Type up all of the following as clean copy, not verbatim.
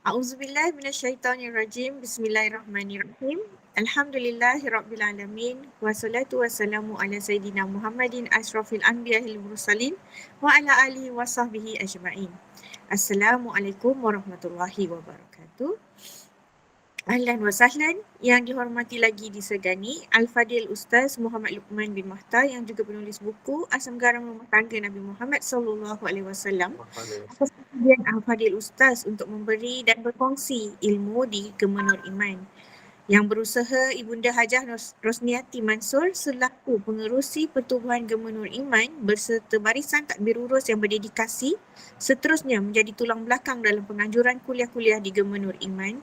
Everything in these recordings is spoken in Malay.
A'udzubillahi minasyaitonirrajim. Bismillahirrahmanirrahim. Alhamdulillahirrabbilalamin. Wassalatu wassalamu ala Sayyidina Muhammadin ashrafil anbiya'il mursalin wa ala alihi wa sahbihi ajma'in. Assalamualaikum warahmatullahi wabarakatuh. Ahlan wa sahlan yang dihormati lagi disegani Al-Fadil Ustaz Muhammad Luqman bin Mahta yang juga penulis buku Asam Garam Rumah Tangga Nabi Muhammad sallallahu alaihi wasallam. Atas kemudian Al-Fadil Ustaz untuk memberi dan berkongsi ilmu di Gemenur Iman. Yang berusaha Ibunda Hajah Rosniati Mansur selaku pengerusi Pertubuhan Gemenur Iman berserta barisan takbir urus yang berdedikasi seterusnya menjadi tulang belakang dalam penganjuran kuliah-kuliah di Gemenur Iman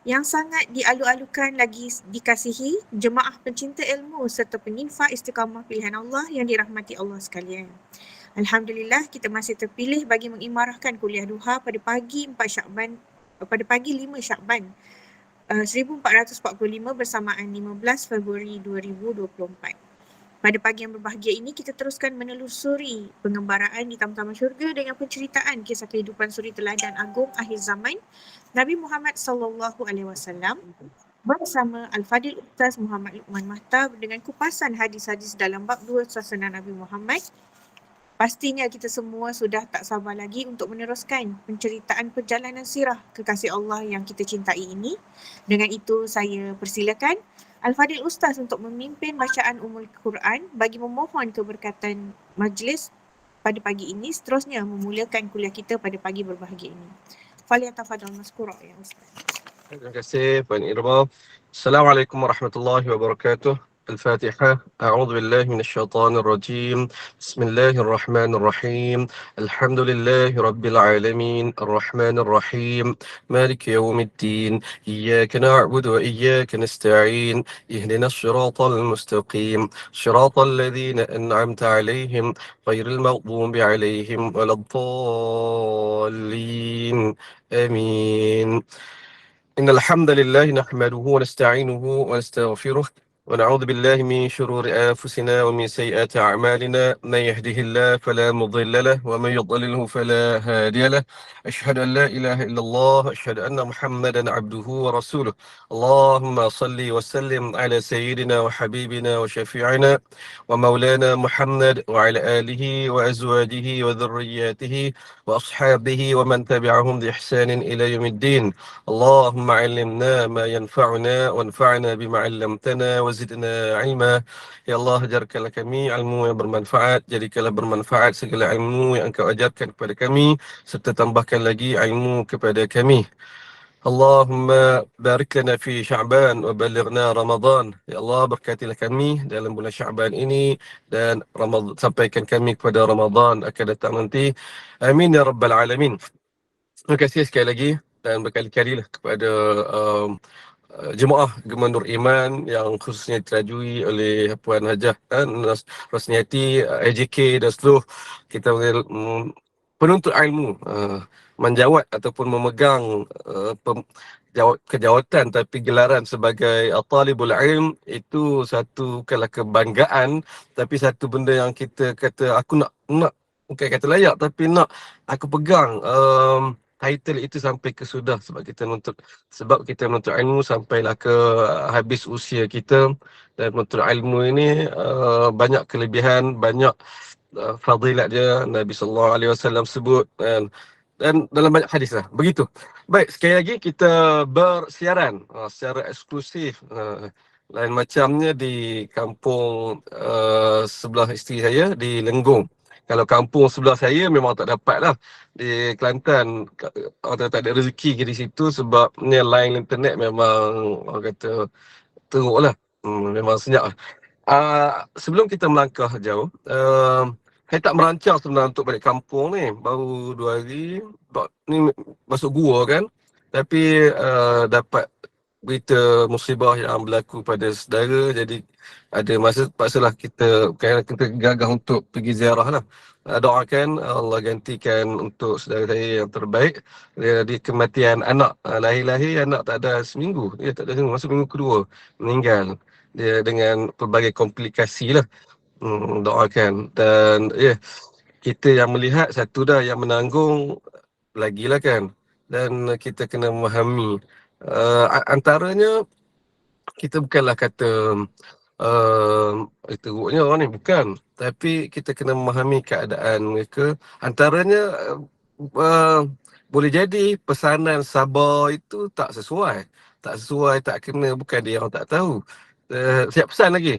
yang sangat dialu-alukan lagi dikasihi jemaah pencinta ilmu serta penyinfa istiqamah pilihan Allah yang dirahmati Allah sekalian. Alhamdulillah kita masih terpilih bagi mengimarahkan kuliah duha pada pagi 5 Syakban 1445 bersamaan 15 Februari 2024. Pada pagi yang berbahagia ini kita teruskan menelusuri pengembaraan di Taman Syurga dengan penceritaan kisah kehidupan suri teladan agung akhir zaman Nabi Muhammad sallallahu alaihi wasallam bersama Al-Fadil Ustaz Muhammad Luqman Mahta dengan kupasan hadis-hadis dalam bab 2 suasana Nabi Muhammad. Pastinya kita semua sudah tak sabar lagi untuk meneruskan penceritaan perjalanan sirah kekasih Allah yang kita cintai ini. Dengan itu saya persilakan Al-Fadil Ustaz untuk memimpin bacaan Ummul Quran bagi memohon keberkatan majlis pada pagi ini, seterusnya memulakan kuliah kita pada pagi berbahagia ini. Falyatafadhal maskura ya Ustaz. Terima kasih Puan Irma. Assalamualaikum warahmatullahi wabarakatuh. الفاتحة. أعوذ بالله من الشيطان الرجيم. بسم الله الرحمن الرحيم. الحمد لله رب العالمين الرحمن الرحيم مالك يوم الدين إياك نعبد وإياك نستعين اهدنا الصراط المستقيم صراط الذين أنعمت عليهم غير المغضوب عليهم ولا الضالين آمين. إن الحمد لله نحمده ونستعينه ونستغفره ونعوذ بالله من شرور أنفسنا ومن سيئات أعمالنا من يهده الله فلا مضل له ومن يضلله فلا هادي له أشهد أن لا إله إلا الله أشهد أن محمدا عبده ورسوله اللهم صل وسلم على سيدنا وحبيبنا وشفيعنا ومولانا محمد وعلى آله وأزواجه وذرياته وأصحابه ومن تبعهم بإحسان إلى يوم الدين اللهم علمنا ما ينفعنا وانفعنا بما علمتنا وزدنا علما. Ya Allah, ajarkanlah kami ilmu yang bermanfaat, jadikanlah bermanfaat segala ilmu yang Engkau ajarkan kepada kami, serta tambahkan lagi ilmu kepada kami. Allahumma barik lana fi Sya'ban wa balighna Ramadan. Ya Allah, berkatilah kami dalam bulan Sya'ban ini dan sampaikan kami kepada Ramadan akan datang nanti. Amin ya rabbal alamin. Terima kasih sekali lagi dan berkali-kali lah kepada jemaah Gemenur Iman yang khususnya dirajui oleh Puan Hajah Rosniati, AJK dan seluruh kita penuntut ilmu menjawat ataupun memegang kejawatan tapi gelaran sebagai talibul ilm itu satu bukanlah kebanggaan tapi satu benda yang kita kata aku nak bukan kata layak tapi nak aku pegang title itu sampai ke sudah sebab kita menuntut ilmu sampailah ke habis usia kita dan menuntut ilmu ini banyak kelebihan, banyak fadilat dia Nabi sallallahu alaihi wasallam sebut dan dalam banyak hadis lah. Begitu. Baik, sekali lagi kita bersiaran secara eksklusif lain macamnya di kampung sebelah isteri saya di Lenggong. Kalau kampung sebelah saya memang tak dapat lah. Di Kelantan tak ada rezeki di situ sebab ni line internet memang orang kata teruk lah. Memang senyap lah. Sebelum kita melangkah jauh, saya tak merancang sebenarnya untuk balik kampung ni. Baru 2 hari ni masuk gua kan. Tapi dapat berita musibah yang berlaku pada saudara, jadi ada masa paksalah kita gagah untuk pergi ziarah lah. Doakan Allah gantikan untuk saudara saya yang terbaik. Di kematian anak, lahir-lahir anak tak ada seminggu, dia tak ada seminggu, masuk minggu kedua meninggal dia dengan pelbagai komplikasi lah. Doakan dan kita yang melihat satu dah, yang menanggung lagilah kan. dan kita kena memahami. Antaranya kita bukanlah kata teruknya orang ni, bukan, tapi kita kena memahami keadaan mereka. Antaranya uh, boleh jadi pesanan sabar itu tak sesuai, tak kena, bukan dia orang tak tahu. Siap pesan lagi.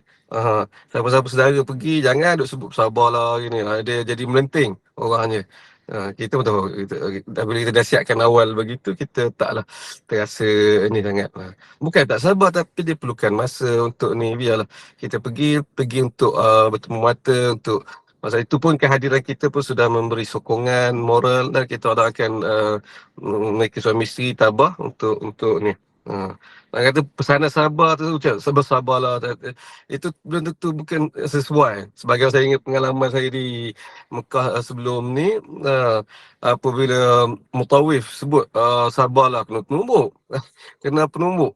Siapa-siapa saudara pergi, jangan duk sebut sabar lah gini. Dia jadi melenting orangnya. Kita pun tahu, bila kita dah siapkan awal begitu, kita taklah terasa ni sangat. Bukan tak sabar, tapi dia perlukan masa untuk ni. Biarlah kita pergi untuk bertemu mata, untuk masa itu pun kehadiran kita pun sudah memberi sokongan moral, dan kita orang akan mereka suami isteri tabah untuk ni. Nak kata pesanan sabar tu macam sabarlah, itu belum tentu, bukan sesuai. Sebagai saya ingat pengalaman saya di Mekah sebelum ni, apabila mutawif sebut sabarlah, kena penumbuk kena penumbuk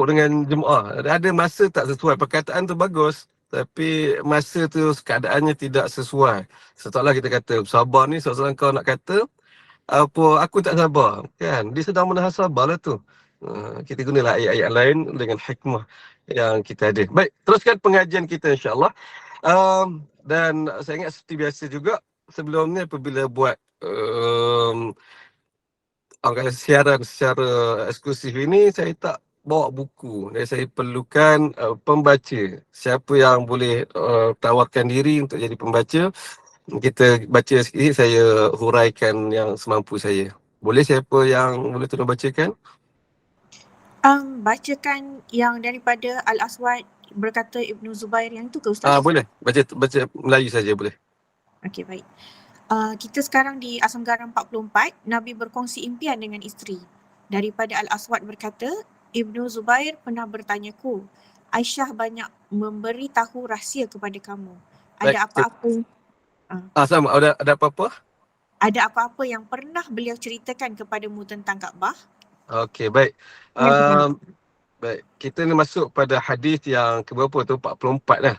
dengan jemaah. Ada masa tak sesuai, perkataan tu bagus, tapi masa tu keadaannya tidak sesuai. Setelah kita kata sabar ni, seorang kau nak kata apa, aku tak sabar, kan? Dia sedang menahan sabar lah tu. Kita gunalah ayat-ayat lain dengan hikmah yang kita ada. Baik, teruskan pengajian kita insya-Allah. Dan saya ingat seperti biasa juga, sebelum ni apabila buat siaran secara eksklusif ini, saya tak bawa buku dan saya perlukan pembaca. Siapa yang boleh tawarkan diri untuk jadi pembaca, kita baca sikit, saya huraikan yang semampu saya. Boleh, siapa yang boleh tolong bacakan? Bacakan yang daripada Al-Aswad berkata Ibnu Zubair yang itu ke Ustaz? Boleh. Baca Melayu saja boleh. Okey, baik. Kita sekarang di Asam Garam 44, Nabi berkongsi impian dengan isteri. Daripada Al-Aswad berkata, Ibnu Zubair pernah bertanyaku, Aisyah banyak memberi tahu rahsia kepada kamu. Baik, Ada apa-apa sama, ada apa-apa? ada apa-apa yang pernah beliau ceritakan kepadamu tentang Kaabah? Okey, baik. Yang pertama. Baik, kita ni masuk pada hadis yang keberapa tu, 44 dah.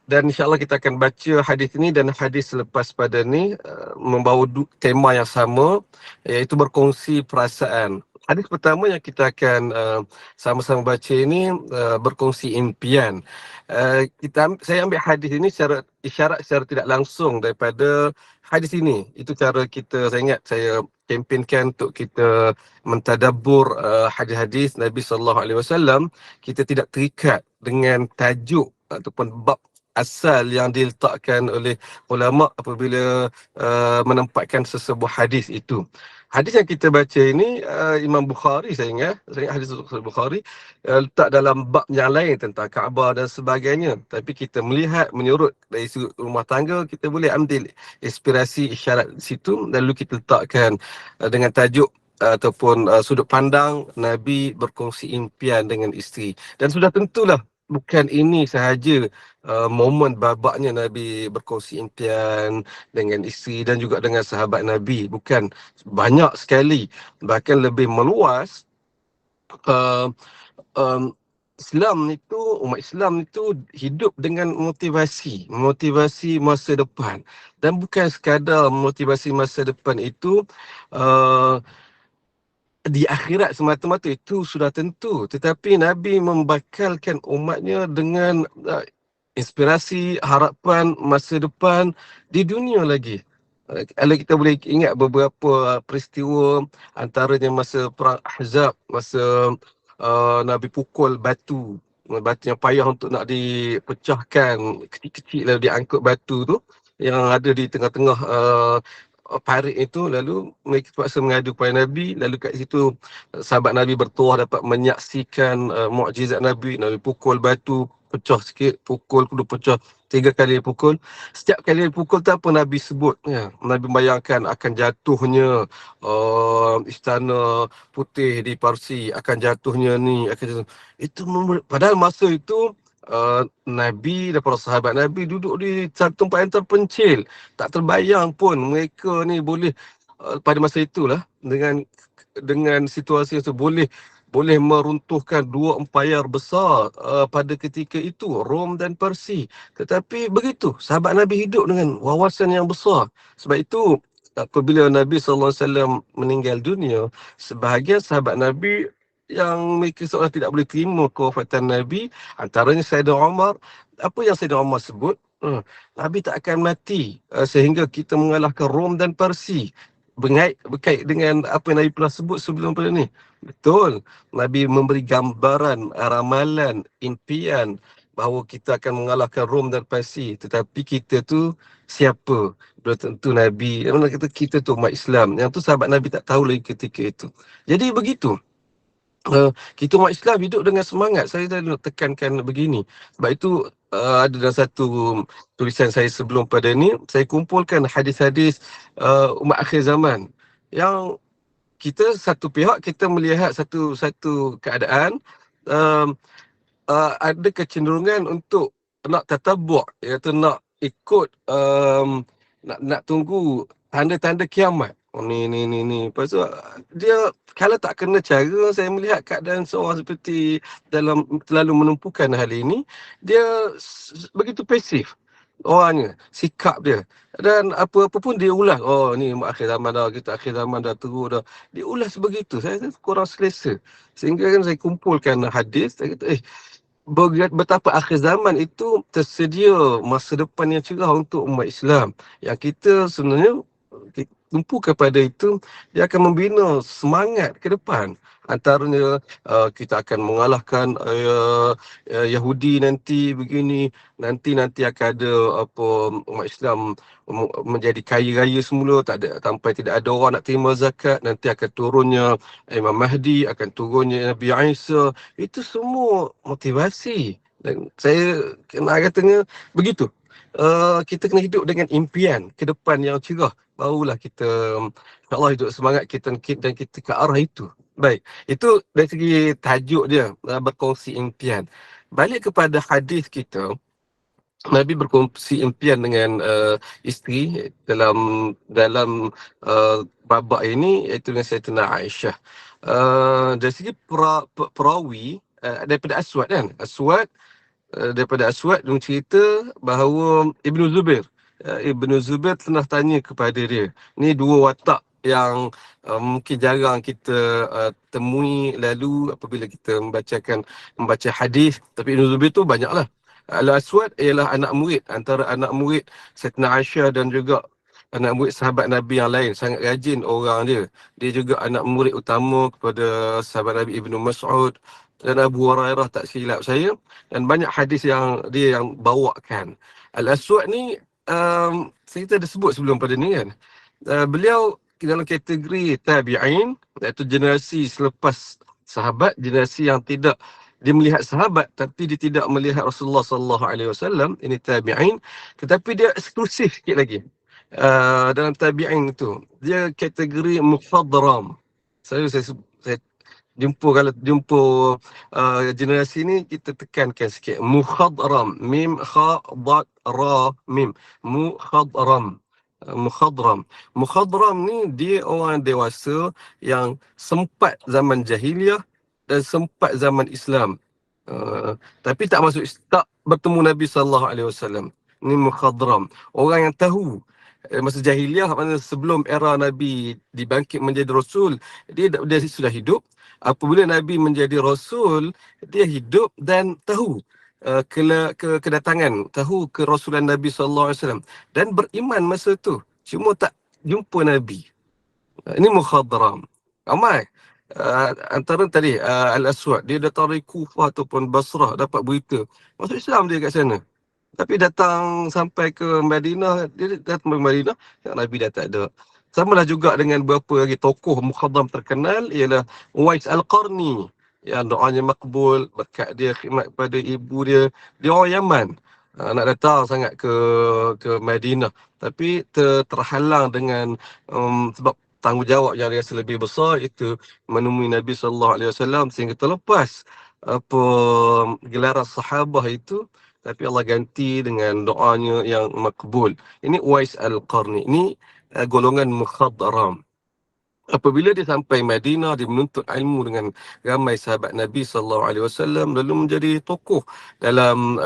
Dan insya-Allah kita akan baca hadis ini dan hadis selepas pada ni membawa tema yang sama, iaitu berkongsi perasaan. Hadis pertama yang kita akan sama-sama baca ini berkongsi impian. Saya ambil hadis ini secara isyarat, secara tidak langsung daripada hadis ini. Itu cara kita, saya ingat saya kempenkan untuk kita mentadabbur hadis-hadis Nabi SAW. Kita tidak terikat dengan tajuk ataupun bab asal yang diletakkan oleh ulama apabila menempatkan sesebuah hadis itu. Hadis yang kita baca ini Imam Bukhari, saya ingat hadis Bukhari letak dalam bab yang lain tentang Kaabah dan sebagainya. Tapi kita melihat menyurut dari sudut rumah tangga, kita boleh ambil inspirasi isyarat di situ, lalu kita letakkan dengan tajuk ataupun sudut pandang Nabi berkongsi impian dengan isteri. Dan sudah tentulah bukan ini sahaja momen babaknya Nabi berkongsi impian dengan isteri dan juga dengan sahabat Nabi. Bukan, banyak sekali, bahkan lebih meluas. Umat Islam itu hidup dengan motivasi masa depan, dan bukan sekadar motivasi masa depan itu di akhirat semata-mata, itu sudah tentu, tetapi Nabi membakalkan umatnya dengan inspirasi, harapan masa depan di dunia lagi. Kalau kita boleh ingat beberapa peristiwa, antaranya masa perang Ahzab, masa Nabi pukul batu yang payah untuk nak dipecahkan, kecil-kecil lalu diangkut batu tu yang ada di tengah-tengah parit itu, lalu mereka terpaksa mengadu kepada Nabi. Lalu kat situ sahabat Nabi bertuah dapat menyaksikan mukjizat Nabi. Nabi pukul batu, pecah sikit, pukul, kedua pecah, 3 kali pukul. Setiap kali pukul tu apa Nabi sebut, ya. Nabi bayangkan akan jatuhnya istana putih di Parsi, akan jatuhnya ni, itu padahal masa itu Nabi dan para sahabat Nabi duduk di satu tempat yang terpencil. Tak terbayang pun mereka ni boleh pada masa itulah, dengan situasi itu boleh meruntuhkan dua empayar besar pada ketika itu, Rom dan Parsi. Tetapi begitu, sahabat Nabi hidup dengan wawasan yang besar. Sebab itu apabila Nabi SAW meninggal dunia, sebahagian sahabat Nabi yang mereka seolah tidak boleh terima kewafatan Nabi, antaranya Sayyidina Umar. Apa yang Sayyidina Umar sebut? Nabi tak akan mati sehingga kita mengalahkan Rom dan Parsi. Berkait dengan apa yang Nabi pernah sebut sebelum pada ni. Betul. Nabi memberi gambaran, ramalan, impian bahawa kita akan mengalahkan Rom dan Parsi. Tetapi kita tu siapa? Belum tentu Nabi. Yang mana kata kita tu umat Islam. Yang tu sahabat Nabi tak tahu lagi ketika itu. Jadi begitu. Kita umat Islam hidup dengan semangat. Saya dah nak tekankan begini. Sebab itu ada dalam satu tulisan saya sebelum pada ni, saya kumpulkan hadis-hadis umat akhir zaman. Yang kita satu pihak kita melihat satu keadaan, um, ada kecenderungan untuk nak tatabu', iaitu nak ikut, nak tunggu tanda-tanda kiamat. Ni. Lepas tu dia kalau tak kena cara, saya melihat keadaan seorang seperti dalam terlalu menumpukan hal ini, dia begitu pasif orangnya, sikap dia. Dan apa-apa pun dia ulas. Oh ni akhir zaman dah, kita akhir zaman dah teruk dah. Dia ulas begitu. Saya rasa kurang selesa. Sehingga kan saya kumpulkan hadis, saya kata betapa akhir zaman itu tersedia masa depan yang cerah untuk umat Islam. Yang kita sebenarnya tumpu kepada itu, dia akan membina semangat ke depan. Antaranya kita akan mengalahkan Yahudi nanti begini, nanti akan ada umat Islam menjadi kaya raya semula, sampai tidak ada orang nak terima zakat, nanti akan turunnya Imam Mahdi, akan turunnya Nabi Isa. Itu semua motivasi. Dan saya kena katanya begitu. Kita kena hidup dengan impian ke depan yang cerah, barulah kita insya-Allah hidup semangat kita dan kita ke arah itu. Baik, itu dari segi tajuk dia, berkongsi impian. Balik kepada hadis kita, Nabi berkongsi impian dengan isteri dalam babak ini, iaitu dengan Sayyidatina Aisyah. Dari segi perawi, daripada Aswad kan, daripada Aswad dia cerita bahawa Ibnu Zubair telah tanya kepada dia. Ni dua watak yang mungkin jarang kita temui lalu apabila kita membaca hadis. Tapi Ibnu Zubair tu banyaklah. Al-Aswad ialah anak murid, antara anak murid Sayyidatina Aisyah dan juga anak murid sahabat Nabi yang lain. Sangat rajin orang dia. Dia juga anak murid utama kepada sahabat Nabi Ibnu Mas'ud dan Abu Hurairah, tak silap saya. Dan banyak hadis yang dia yang bawakan. Al-Aswad ni saya ada sebut sebelum pada ni kan. Beliau dalam kategori tabi'in, iaitu generasi selepas sahabat, generasi yang tidak dia melihat sahabat tapi dia tidak melihat Rasulullah sallallahu alaihi wasallam. Ini tabi'in, tetapi dia eksklusif sikit lagi. Dalam tabi'in itu dia kategori mukhadram. Saya kalau jumpa generasi ni, kita tekankan sikit mukhadram, mim kha dad ra mim, mukhadram ni dia orang dewasa yang sempat zaman jahiliah dan sempat zaman Islam, tapi tak bertemu Nabi sallallahu alaihi wasallam. Ni mukhadram, orang yang tahu masa jahiliah, mana sebelum era Nabi dibangkit menjadi rasul, dia sudah hidup. Apabila Nabi menjadi rasul, dia hidup dan tahu kedatangan, tahu kerasulan Nabi sallallahu alaihi wasallam dan beriman masa tu, cuma tak jumpa Nabi. Ini mukhadram. Ramai. Antara tadi Al-Aswad, dia datang dari Kufah ataupun Basrah, dapat berita masuk Islam dia kat sana. Tapi datang sampai ke Madinah, dia datang ke Madinah, Nabi dah tak ada. Samalah juga dengan beberapa lagi tokoh mukhadram terkenal, ialah Uwais Al-Qarni, yang doanya makbul berkat dia khidmat pada ibu dia. Dia orang Yaman, nak datang sangat ke Madinah, tapi terhalang dengan sebab tanggungjawab yang rasa lebih besar, itu menemui Nabi sallallahu alaihi wasallam, sehingga terlepas gelaran sahabah itu, tapi Allah ganti dengan doanya yang makbul. Ini Uwais Al-Qarni. Ini golongan mukhadram. Apabila dia sampai Madinah, dia menuntut ilmu dengan ramai sahabat Nabi SAW, lalu menjadi tokoh dalam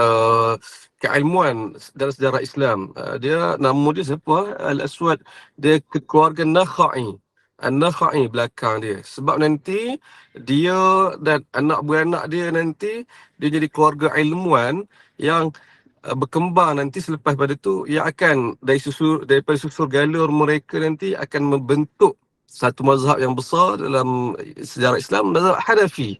keilmuan dalam sejarah Islam. Dia, nama dia siapa? Al-Aswad. Dia keluarga Nakha'i. An-Nakha'i belakang dia. Sebab nanti dia dan anak beranak dia nanti dia jadi keluarga ilmuwan yang berkembang nanti selepas pada tu, ia akan daripada susur galur mereka nanti akan membentuk satu mazhab yang besar dalam sejarah Islam, mazhab Hanafi.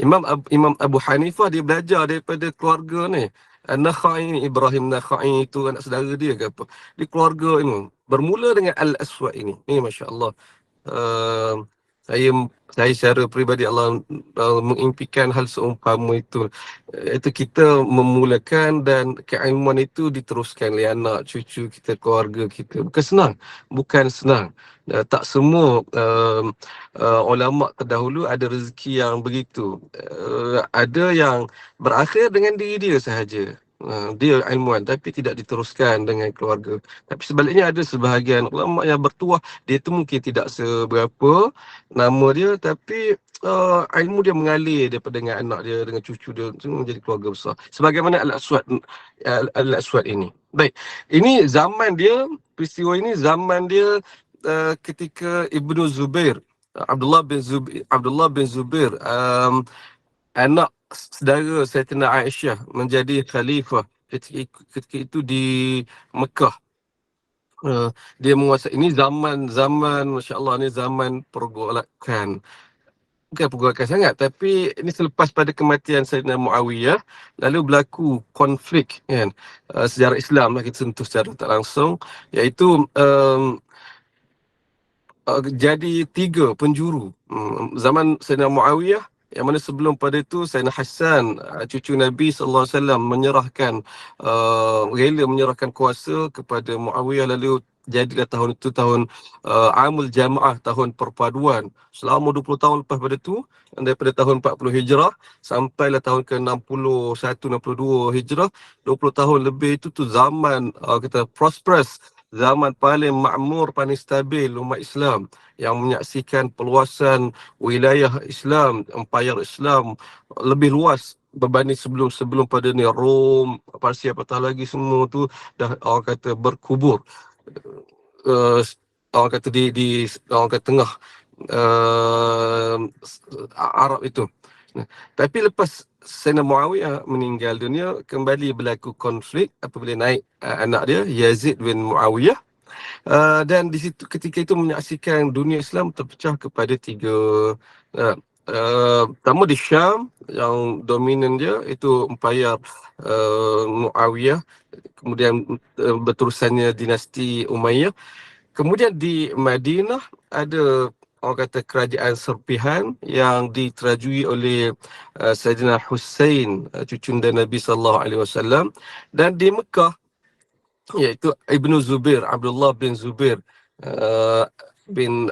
Imam Abu Hanifah dia belajar daripada keluarga ni. Nakhai ni, Ibrahim Nakhai itu anak saudara dia ke apa. Di keluarga ini bermula dengan Al-Aswad ini. Ni masya-Allah. Uh, saya saya secara peribadi Allah mengimpikan hal seumpama itu. Itu kita memulakan dan keilmuan itu diteruskan oleh anak cucu kita, keluarga kita. Bukan senang. Tak semua ulama terdahulu ada rezeki yang begitu. Ada yang berakhir dengan diri dia sahaja. Dia ilmuwan tapi tidak diteruskan dengan keluarga. Tapi sebaliknya ada sebahagian ulama yang bertuah, dia tu mungkin tidak seberapa nama dia, tapi ilmu dia mengalir daripada dengan anak dia, dengan cucu dia, semua menjadi keluarga besar. Sebagaimana Al-Aswad ini. Baik, ini zaman dia, peristiwa ini zaman dia ketika Ibnu Zubair, Abdullah bin Zubair, anak saudara Sayyidatina Aisyah menjadi khalifah ketika itu di Mekah. Dia menguasai, ini zaman masya-Allah, ni zaman pergolakan. Bukan pergolakan sangat, tapi ini selepas pada kematian Sayyidina Muawiyah, lalu berlaku konflik kan, sejarah Islam lah kita sentuh secara tak langsung, iaitu jadi 3 penjuru. Zaman Sayyidina Muawiyah, yang mana sebelum pada itu Sayyidina Hassan, cucu Nabi SAW, rela menyerahkan kuasa kepada Muawiyah, lalu jadilah tahun itu tahun Amul Jamaah, tahun perpaduan. Selama 20 tahun lepas pada itu, daripada tahun 40 Hijrah sampailah tahun ke-61, 62 Hijrah, 20 tahun lebih itu tu zaman kita prosperous, zaman paling makmur, paling stabil umat Islam, yang menyaksikan peluasan wilayah Islam, empayar Islam lebih luas berbanding sebelum pada ni. Rom, Parsia, apatah lagi, semua tu dah orang kata berkubur. Orang kata di orang kata tengah Arab itu. Tapi lepas Sayyidina Muawiyah meninggal dunia, kembali berlaku konflik apabila naik anak dia Yazid bin Muawiyah. Dan di situ ketika itu menyaksikan dunia Islam terpecah kepada 3. Pertama di Syam, yang dominan dia itu empayar Muawiyah, kemudian berterusannya dinasti Umayyah. Kemudian di Madinah ada orang kata kerajaan serpihan yang diterajui oleh Sayyidina Hussein, cucunda Nabi SAW. Dan di Mekah, iaitu Ibnu Zubair, Abdullah bin Zubair bin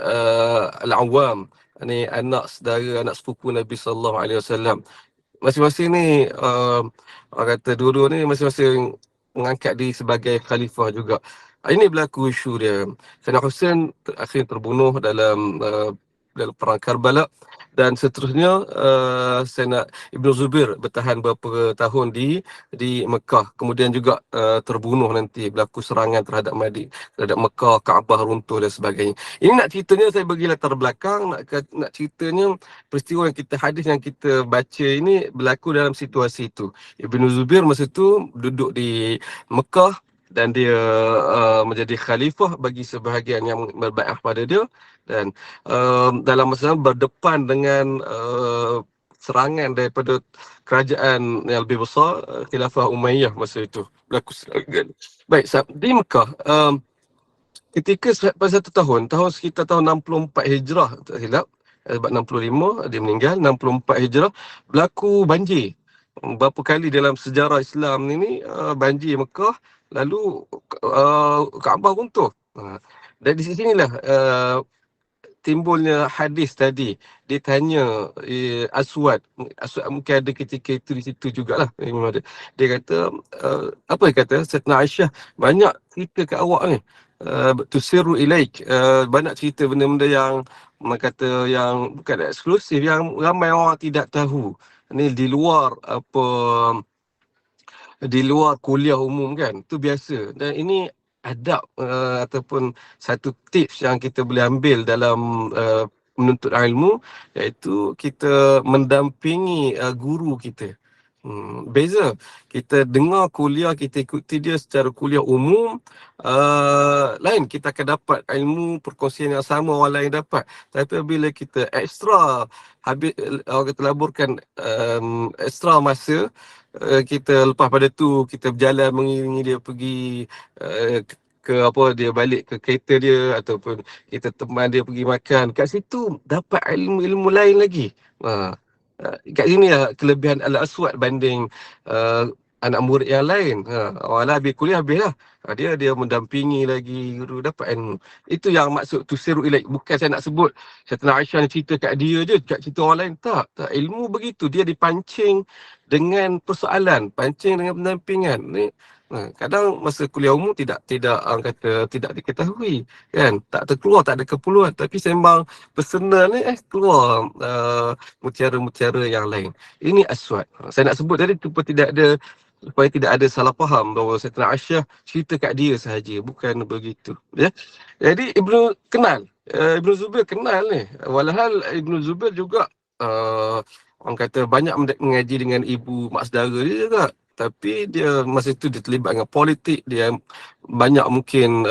Al-Awwam. Ini anak saudara, anak sepupu Nabi SAW. Masing-masing ni orang kata dua-dua ni masing-masing mengangkat diri sebagai khalifah juga. Ini berlaku isu dia. Sayyidina Hussein akhirnya terbunuh dalam perang Karbala, dan seterusnya Sayyidina Ibnu Zubair bertahan beberapa tahun di Mekah, kemudian juga terbunuh nanti, berlaku serangan terhadap Mekah, Kaabah runtuh dan sebagainya. Ini nak ceritanya, saya bagi latar belakang, nak ceritanya peristiwa hadis yang kita baca ini berlaku dalam situasi itu. Ibnu Zubair masa itu duduk di Mekah dan dia menjadi khalifah bagi sebahagian yang berbaiat pada dia, dan dalam masa berdepan dengan serangan daripada kerajaan yang lebih besar, Khilafah Umayyah masa itu berlaku serangan. Baik, di Mekah ketika pada satu tahun sekitar tahun 64 Hijrah tak silap, sebab 65 dia meninggal, 64 Hijrah berlaku banjir. Berapa kali dalam sejarah Islam ini banjir Mekah, lalu Kaabah runtuh. Dan di sinilah timbulnya hadis tadi. Dia tanya Aswad mungkin ada ketika itu di situ jugalah. Dia kata, apa dia kata, Sayyidatina Aisyah, banyak cerita kat awak ni. tusiru ilaik, banyak cerita benda-benda yang orang kata yang bukan eksklusif, yang ramai orang tidak tahu. Ni di luar apa, di luar kuliah umum kan, tu biasa. Dan ini adab ataupun satu tips yang kita boleh ambil dalam menuntut ilmu, iaitu kita mendampingi guru kita. Beza kita dengar kuliah, kita ikuti dia secara kuliah umum, lain kita akan dapat ilmu perkongsian yang sama orang lain dapat. Tapi bila kita ekstra, habis orang kata laburkan ekstra masa, kita lepas pada tu kita berjalan mengiringi dia pergi ke apa, dia balik ke kereta dia, ataupun kita teman dia pergi makan kat situ, dapat ilmu-ilmu lain lagi. Kat sini lah kelebihan Al-Aswad banding anak murid yang lain. Orang lain habis kuliah, habis lah. Dia mendampingi lagi guru, dapat ilmu. Itu yang maksud tusiru ilaik. Bukan saya nak sebut Sayyidina Aisyah ni cerita kat dia je, kat cerita orang lain. Tak. Ilmu begitu. Dia dipancing dengan persoalan, pancing dengan pendampingan. Ni kadang masa kuliah umum tidak orang kata tidak diketahui kan, tak terkeluar, tak ada keperluan, tapi sembang personal ni keluar mutiara-mutiara yang lain. Ini Aswad. Saya nak sebut tadi supaya tidak ada salah faham bahawa Sayyidina Aisyah cerita kat dia sahaja, bukan begitu ya. Jadi Ibnu Zubair kenal ni, walhal Ibnu Zubair juga orang kata banyak mengaji dengan ibu mak saudara dia juga. Tapi dia masa itu dia terlibat dengan politik, dia banyak mungkin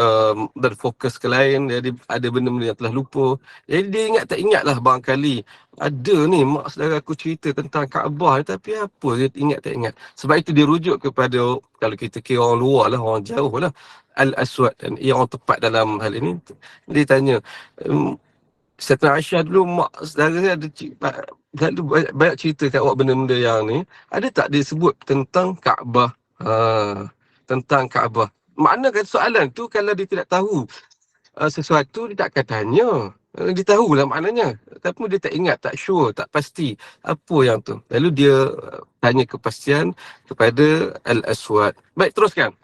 berfokus ke lain, jadi ada benda-benda yang telah lupa. Jadi dia ingat tak ingat lah barangkali ada ni mak saudara aku cerita tentang Kaabah, tapi apa dia ingat tak ingat. Sebab itu dia rujuk kepada, kalau kita kira orang luar lah, orang jauh lah, Al-Aswad, dan ia orang tepat dalam hal ini. Dia tanya, Sayyidina Aisyah dulu mak saudara saya ada selalu banyak cerita kat awak benda-benda yang ni. Ada tak dia sebut tentang Kaabah? Tentang Kaabah. Maknakan soalan tu kalau dia tidak tahu sesuatu, dia tak akan tanya. Dia tahulah maknanya. Tapi dia tak ingat, tak sure, tak pasti apa yang tu. Lalu dia tanya kepastian kepada Al-Aswad. Baik, teruskan.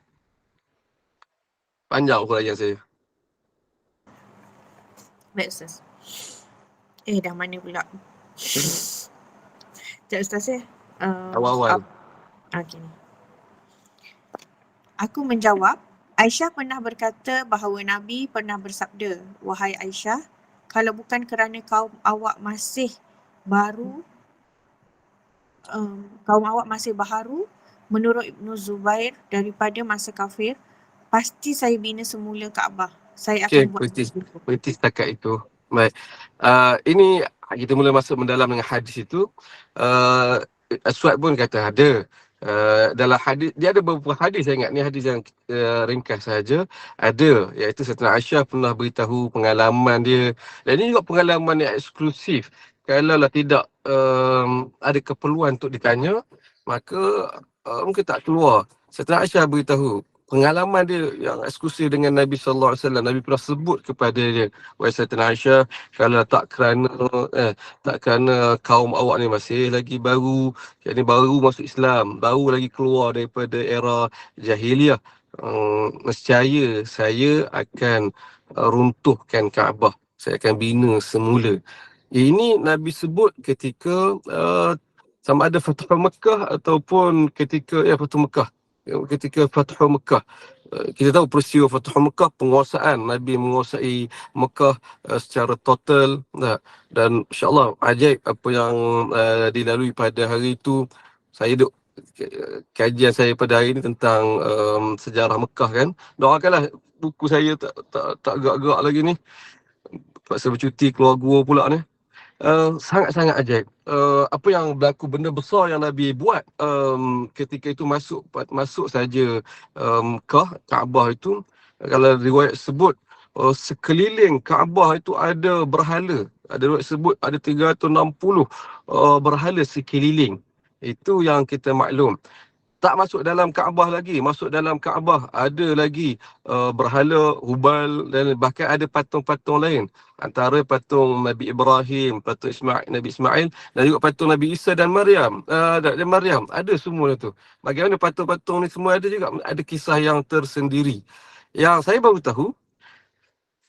Panjang huraian saya. Baik Ustaz. Dah mana pula? Sekejap Ustaz ya. Awal-awal. Okay. Aku menjawab, Aisyah pernah berkata bahawa Nabi pernah bersabda, wahai Aisyah, kalau bukan kerana kaum awak masih baru menurut Ibnu Zubair daripada masa kafir, pasti saya bina semula Kaabah. Saya akan buat berhenti setakat itu. Baik. Ini kita mula masuk mendalam dengan hadis itu. Aswad pun kata ada. Dalam hadis, dia ada beberapa hadis, saya ingat ni hadis yang ringkas saja. Ada, iaitu Sayyidina Aisyah pernah beritahu pengalaman dia. Dan ini juga pengalaman yang eksklusif. Kalau lah tidak ada keperluan untuk ditanya, maka mungkin tak keluar. Sayyidina Aisyah beritahu pengalaman dia yang eksklusif dengan Nabi sallallahu alaihi wasallam. Nabi pernah sebut kepada dia, wahai Sayyidina Aisyah, kalau tak kerana kaum awak ni masih lagi baru, yakni baru masuk Islam, baru lagi keluar daripada era jahiliah, nescaya saya akan runtuhkan Kaabah. Saya akan bina semula. Ini Nabi sebut ketika sama ada Fathu Mekah ataupun ketika Fathu Mekah. Ketika Fathu Mekah, kita tahu peristiwa Fathu Mekah, penguasaan Nabi menguasai Mekah secara total, dan insyaAllah ajaib apa yang dilalui pada hari itu. Saya duk kajian saya pada hari ini tentang sejarah Mekah kan. Doakanlah buku saya tak gerak-gerak lagi ni, paksa bercuti keluar gua pula ni. Sangat-sangat ajaib. Apa yang berlaku, benda besar yang Nabi buat ketika itu masuk saja Kaabah itu. Kalau riwayat sebut sekeliling Kaabah itu ada berhala. Ada riwayat sebut ada 360 berhala sekeliling. Itu yang kita maklum. Tak masuk dalam Kaabah lagi, masuk dalam Kaabah ada lagi berhala, Hubal, dan bahkan ada patung-patung lain. Antara patung Nabi Ibrahim, patung Nabi Ismail, dan juga patung Nabi Isa dan Maryam. Ada semua tu. Bagaimana patung-patung ni semua ada juga, ada kisah yang tersendiri. Yang saya baru tahu,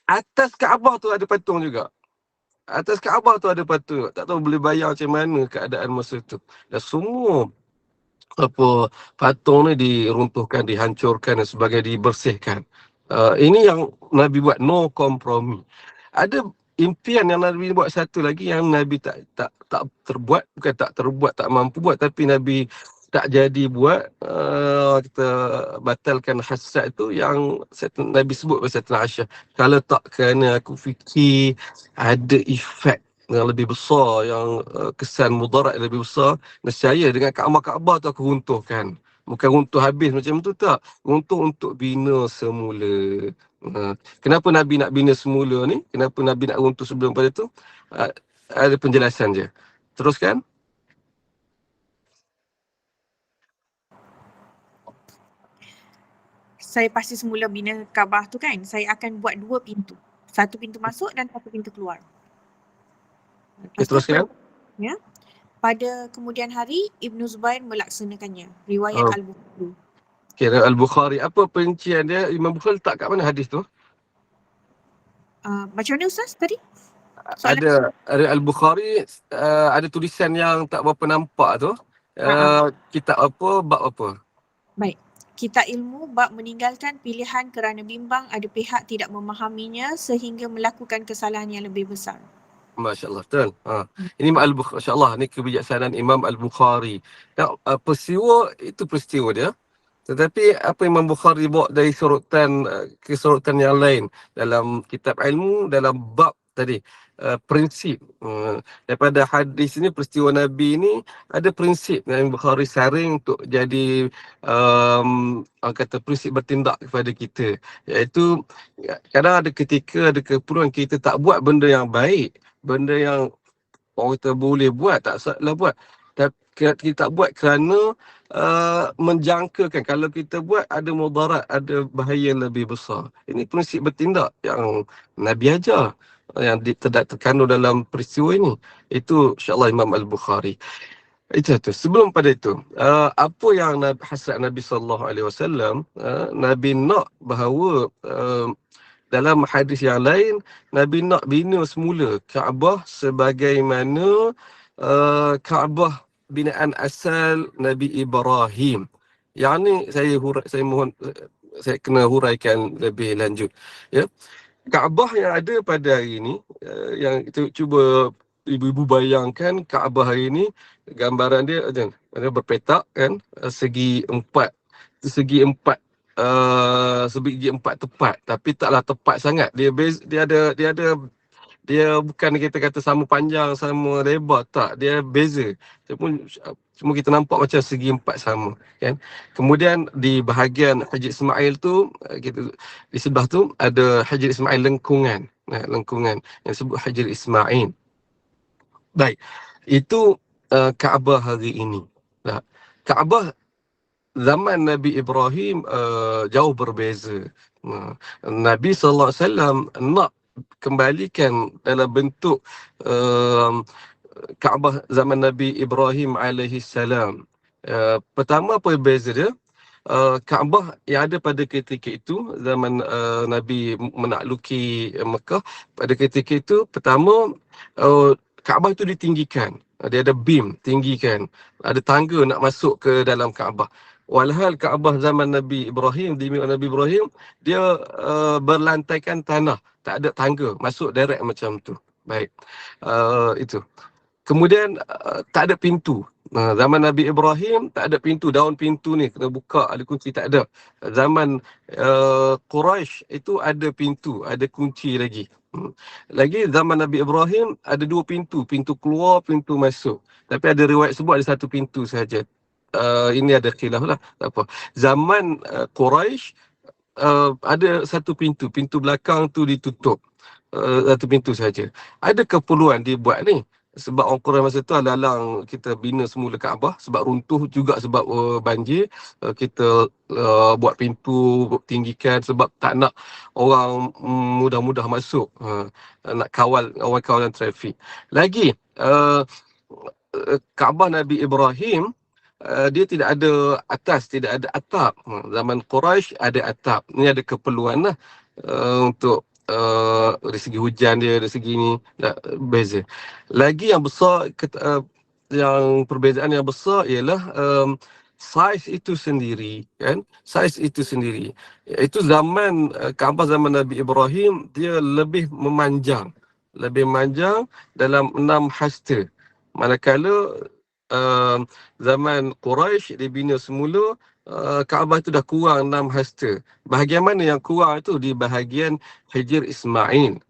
Atas Kaabah tu ada patung juga. Atas Kaabah tu ada patung. Tak tahu boleh bayar macam mana keadaan masa tu. Dan semua patung ni diruntuhkan, dihancurkan dan sebagainya, dibersihkan. Ini yang Nabi buat, no kompromi. Ada impian yang Nabi buat satu lagi yang Nabi tak terbuat, bukan tak terbuat, tak mampu buat, tapi Nabi tak jadi buat. Kita batalkan hasad tu yang Nabi sebut pasal Sayyidina Aisyah. Kalau tak kerana aku fikir ada efek yang lebih besar, yang kesan mudarat yang lebih besar, nescaya dengan Kaabah tu aku runtuhkan. Bukan runtuh habis macam tu, tak. Runtuh untuk bina semula. Kenapa Nabi nak bina semula ni? Kenapa Nabi nak runtuh sebelum pada tu? Ada penjelasan je. Teruskan. Saya pasti semula bina Kaabah tu kan, saya akan buat 2 pintu. Satu pintu masuk dan satu pintu keluar. Lepas tu Teruskan. pada kemudian hari, Ibnu Zubair melaksanakannya. Riwayat Al-Bukhari. Kira Al-Bukhari. Apa perincian dia? Imam Bukhari letak kat mana hadis tu? Macam mana Ustaz tadi? Ada Al-Bukhari, ada tulisan yang tak berapa nampak tu. Kitab apa, bab apa? Baik. Kitab ilmu bab meninggalkan pilihan kerana bimbang ada pihak tidak memahaminya sehingga melakukan kesalahan yang lebih besar. Masya Allah, betul. Ini Masya Allah, ni kebijaksanaan Imam Al-Bukhari. Peristiwa itu peristiwa dia. Tetapi apa Imam Bukhari bawa dari sorotan ke sorotan yang lain dalam kitab ilmu, dalam bab tadi, prinsip. Daripada hadis ni, peristiwa Nabi ni, ada prinsip yang Imam Bukhari saring untuk jadi kata prinsip bertindak kepada kita. Iaitu kadang ada ketika, ada keperluan kita tak buat benda yang baik, benda yang orang kita boleh buat, tak salah buat. Kita tak buat kerana menjangkakan kalau kita buat ada mudarat, ada bahaya yang lebih besar. Ini prinsip bertindak yang Nabi ajar, yang terkandung dalam peristiwa ini. Itu insyaAllah Imam Al-Bukhari. Itu satu. Sebelum pada itu, apa yang hasrat Nabi SAW, Nabi nak bahawa dalam hadis yang lain, Nabi nak bina semula Kaabah sebagaimana Kaabah binaan asal Nabi Ibrahim. Yang ni saya mohon saya kena huraikan lebih lanjut. Ya. Kaabah yang ada pada hari ini, yang kita cuba ibu-ibu bayangkan Kaabah hari ini, gambaran dia berpetak kan, segi empat tepat, tapi taklah tepat sangat. Dia bukan kita kata sama panjang, sama lebar, tak. Dia beza. Cuma kita nampak macam segi empat sama, kan. Kemudian di bahagian Hajar Ismail tu, di sebelah tu ada Hajar Ismail lengkungan, lengkungan yang disebut Hajar Ismail. Baik. Itu Kaabah hari ini. Kaabah zaman Nabi Ibrahim jauh berbeza. Nabi SAW nak kembalikan dalam bentuk Kaabah zaman Nabi Ibrahim alaihi salam. Pertama, apa beza dia? Kaabah yang ada pada ketika itu, zaman Nabi menakluki Mekah, pada ketika itu, pertama, Kaabah itu ditinggikan. Dia ada beam, tinggikan. Ada tangga nak masuk ke dalam Kaabah. Walhal Kaabah zaman Nabi Ibrahim, di Nabi Ibrahim, dia berlantaikan tanah. Tak ada tangga, masuk direct macam tu. Baik, itu. Kemudian tak ada pintu. Zaman Nabi Ibrahim tak ada pintu, daun pintu ni kena buka, ada kunci, tak ada. Zaman Quraisy itu ada pintu, ada kunci lagi. Lagi zaman Nabi Ibrahim ada 2 pintu, pintu keluar, pintu masuk. Tapi ada riwayat sebut ada 1 pintu sahaja. Ini ada khilaf lah, tak apa. Zaman Quraisy ada 1 pintu, pintu belakang tu ditutup. 1 pintu saja. Ada keperluan dibuat ni. Sebab orang Quraisy masa tu alang-alang kita bina semula Kaabah, sebab runtuh juga sebab banjir. Kita buat pintu, tinggikan sebab tak nak orang mudah-mudah masuk. Nak kawal kawalan trafik. Lagi Kaabah Nabi Ibrahim, dia tidak ada atas, tidak ada atap. Zaman Quraisy ada atap. Ni ada keperluan lah untuk dari segi hujan dia, dari segi ni beza. Lagi yang besar yang perbezaan yang besar ialah saiz itu sendiri, kan? Saiz itu sendiri. Itu zaman Kaabah zaman Nabi Ibrahim dia lebih memanjang. Lebih memanjang dalam 6 hasta. Manakala zaman Quraisy dibina semula, Kaabah itu dah kurang 6 hasta. Bahagian mana yang kurang itu? Di bahagian Hijr Ismail.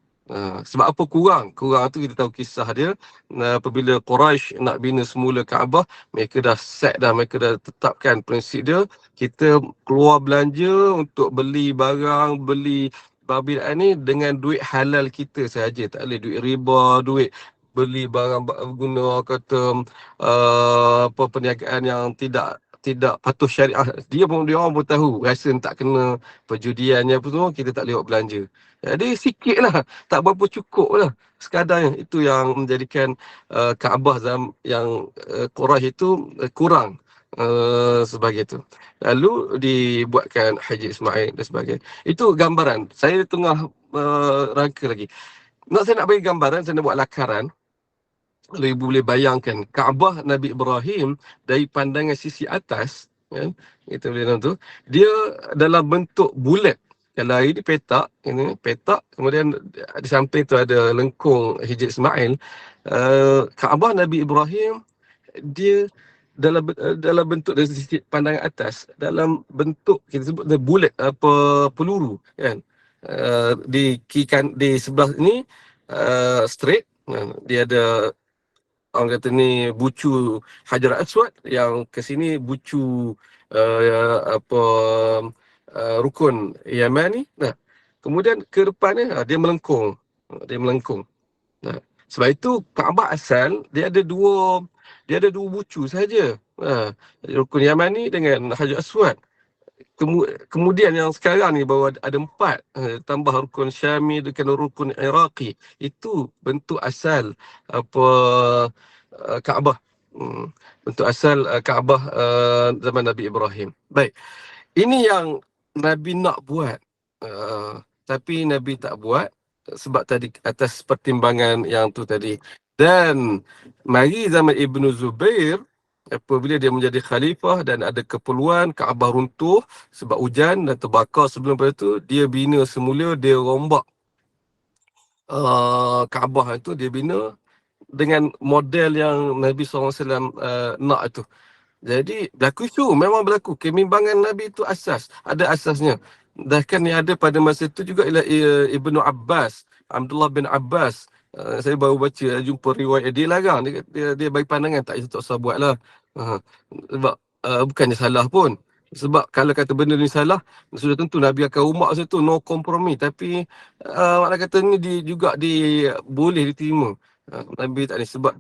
Sebab apa kurang? Kurang tu kita tahu kisah dia. Apabila Quraisy nak bina semula Kaabah, mereka dah set dah, mereka dah tetapkan prinsip dia. Kita keluar belanja untuk beli barang, beli babi ni dengan duit halal kita saja. Tak boleh duit riba, duit beli barang guna kata perniagaan yang tidak patuh syariah. Dia orang pun tahu, rasa tak kena perjudiannya apa semua, kita tak boleh buat belanja. Jadi sikit lah, tak berapa cukup lah sekadar itu yang menjadikan Kaabah yang Quraisy itu kurang sebagai itu. Lalu dibuatkan Haji Ismail dan sebagainya. Itu gambaran. Saya tengah rangka lagi. Saya nak bagi gambaran, saya nak buat lakaran. Kalau ibu boleh bayangkan Kaabah Nabi Ibrahim dari pandangan sisi atas, kan, kita boleh tahu tu, dia dalam bentuk bulat. Kalau hari ni petak, ini petak, kemudian di samping tu ada lengkung Hijr Ismail. Kaabah Nabi Ibrahim dia dalam bentuk dari sisi pandangan atas, dalam bentuk kita sebut dia bulat, apa, peluru, kan. Di sebelah ni straight, dia ada orang kata ni bucu Hajar Aswad, yang ke sini bucu rukun Yamani. Nah, kemudian ke depan ni dia melengkung. Dia melengkung. Nah, sebab itu Kaabah asal dia ada dua bucu saja. Rukun Yamani dengan Hajar Aswad. Kemudian yang sekarang ni baru ada 4, tambah rukun Syami dengan rukun Iraqi. Itu bentuk asal Kaabah. Bentuk asal Kaabah zaman Nabi Ibrahim. Baik. Ini yang Nabi nak buat. Tapi Nabi tak buat sebab tadi atas pertimbangan yang tu tadi. Dan mari zaman Ibnu Zubair, apabila dia menjadi khalifah dan ada keperluan Kaabah runtuh sebab hujan dan terbakar, sebelum pada tu dia bina semula, dia rombak Kaabah itu, dia bina dengan model yang Nabi SAW nak itu. Jadi berlaku isu, memang berlaku. Kebimbangan Nabi itu ada asasnya. Bahkan yang ada pada masa itu juga ialah Ibnu Abbas, Abdullah bin Abbas. Saya baru baca, jumpa riwayat dia larang. Dia bagi pandangan tak usah buat lah. Sebab bukannya salah pun. Sebab kalau kata benda ni salah, sudah tentu Nabi akan umat masa tu, no kompromi. Tapi makna kata ni boleh diterima. Nabi tak ni sebab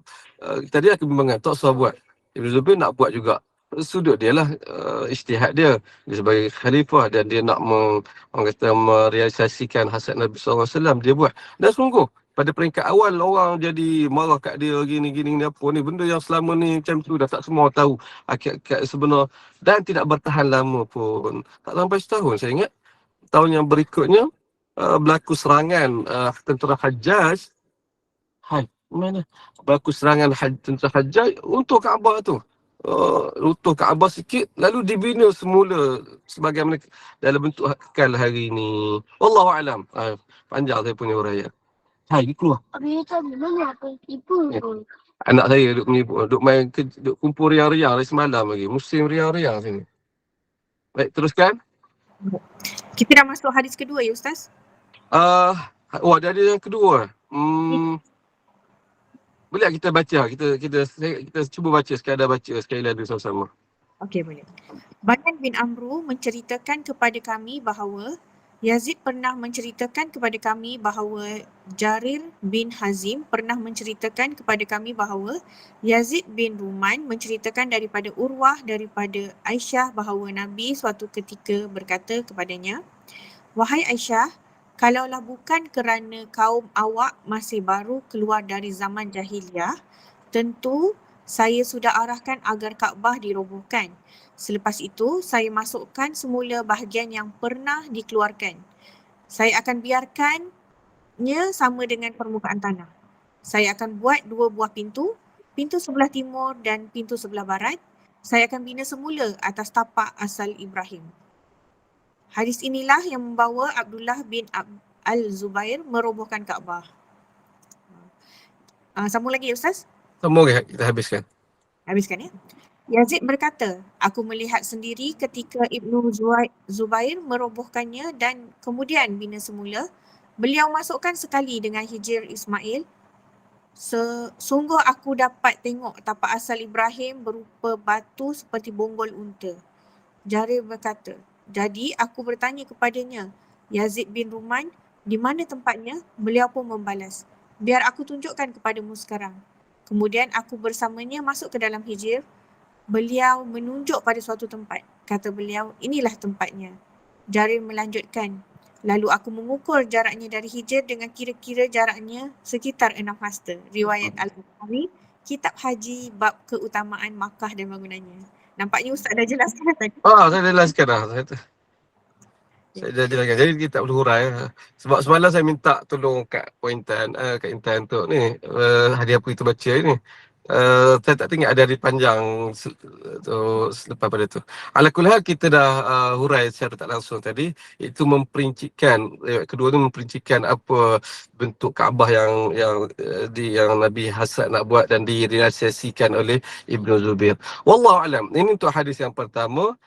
tadi lah kebimbangan, tak usah buat. Ibn Zubair nak buat juga. Sudut dia lah, ijtihad dia. Dia sebagai khalifah dan dia nak orang kata merealisasikan hasrat Nabi SAW, dia buat. Dan sungguh, pada peringkat awal orang jadi marah kat dia gini-gini apa ni. Benda yang selama ni macam tu dah tak semua tahu hakikat sebenar. Dan tidak bertahan lama pun. Tak sampai setahun saya ingat. Tahun yang berikutnya, berlaku serangan tentera Hajjaj. Mana? Berlaku serangan tentera Hajjaj untuk Kaabah tu. Runtuh Kaabah sikit, lalu dibina semula sebagaimana dalam bentuk kekal hari ini. Wallahualam. Panjang saya punya huraian. Hai, keluar. Habis tadi mana apa tipu tu? Anak saya duk menipu, duk kumpul riang-riang dari semalam lagi. Musim riang-riang sini. Baik, teruskan. Kita dah masuk hadis kedua ya Ustaz? Ada yang kedua. Boleh tak kita baca? Kita cuba baca sekali lagi sama-sama. Okey, boleh. Bayan bin Amru menceritakan kepada kami bahawa Yazid pernah menceritakan kepada kami bahawa Jarir bin Hazim pernah menceritakan kepada kami bahawa Yazid bin Ruman menceritakan daripada Urwah daripada Aisyah bahawa Nabi suatu ketika berkata kepadanya, "Wahai Aisyah, kalaulah bukan kerana kaum awak masih baru keluar dari zaman jahiliyah, tentu saya sudah arahkan agar Kaabah dirobohkan. Selepas itu, saya masukkan semula bahagian yang pernah dikeluarkan. Saya akan biarkan bentuknya sama dengan permukaan tanah. Saya akan buat 2 buah pintu, pintu sebelah timur dan pintu sebelah barat. Saya akan bina semula atas tapak asal Ibrahim. Hadis inilah yang membawa Abdullah bin Al-Zubair merobohkan Kaabah. Sambung lagi Ustaz? Sambung kita habiskan. Habiskan ya. Yazid berkata, aku melihat sendiri ketika Ibnu Zubair merobohkannya dan kemudian bina semula. Beliau masukkan sekali dengan Hijr Ismail. Sungguh aku dapat tengok tapak asal Ibrahim berupa batu seperti bonggol unta. Jarir berkata, jadi aku bertanya kepadanya, Yazid bin Ruman, di mana tempatnya? Beliau pun membalas, biar aku tunjukkan kepadamu sekarang. Kemudian aku bersamanya masuk ke dalam Hijr. Beliau menunjuk pada suatu tempat. Kata beliau, inilah tempatnya. Jarir melanjutkan, lalu aku mengukur jaraknya dari Hijr dengan kira-kira jaraknya sekitar 6 hasta. Riwayat Al-Bukhari, Kitab Haji, bab keutamaan Makkah dan bangunannya. Nampaknya Ustaz dah jelaskan tadi. Saya jelaskan dah. Saya dah jelaskan. Jadi kita tak perlu hurai. Sebab semalam saya minta tolong Kak Kak Intan untuk ni hadiah apa kita baca ni. Saya tak tengok ada panjang selepas pada tu. Alhamdulillah kita dah hurai secara tak langsung tadi. Itu memperincikan, kedua tu memperincikan apa bentuk Kaabah yang Nabi Hasan nak buat dan direalisasikan oleh Ibnu Zubair. Wallahu alam. Ini untuk hadis yang pertama.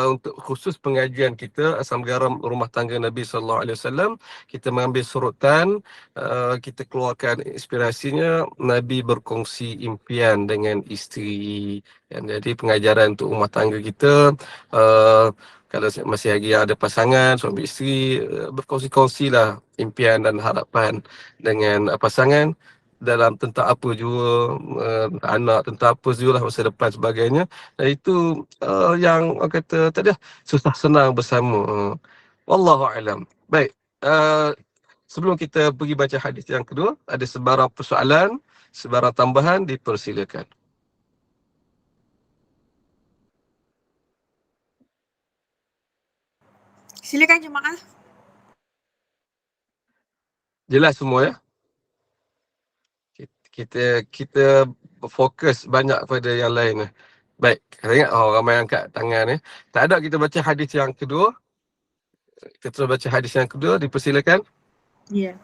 Untuk khusus pengajian kita asam garam rumah tangga Nabi sallallahu alaihi wasallam, kita mengambil surutan, kita keluarkan inspirasinya. Nabi berkongsi impian dengan isteri, dan jadi pengajaran untuk rumah tangga kita, kalau masih lagi ada pasangan suami isteri, berkongsi-kongsilah impian dan harapan dengan pasangan dalam tentang apa jua, anak tentang apa jualah masa depan sebagainya. Dan itu yang orang kata tadi susah senang bersama. Wallahu alam. Baik, sebelum kita pergi baca hadis yang kedua, ada sebarang persoalan, sebarang tambahan, dipersilakan. Silakan jemaah. Jelas semua ya? Kita fokus banyak pada yang lain. Baik, saya ingat ramai angkat tangan ni. Tak ada, kita baca hadis yang kedua. Kita terus baca hadis yang kedua, dipersilakan. Ya.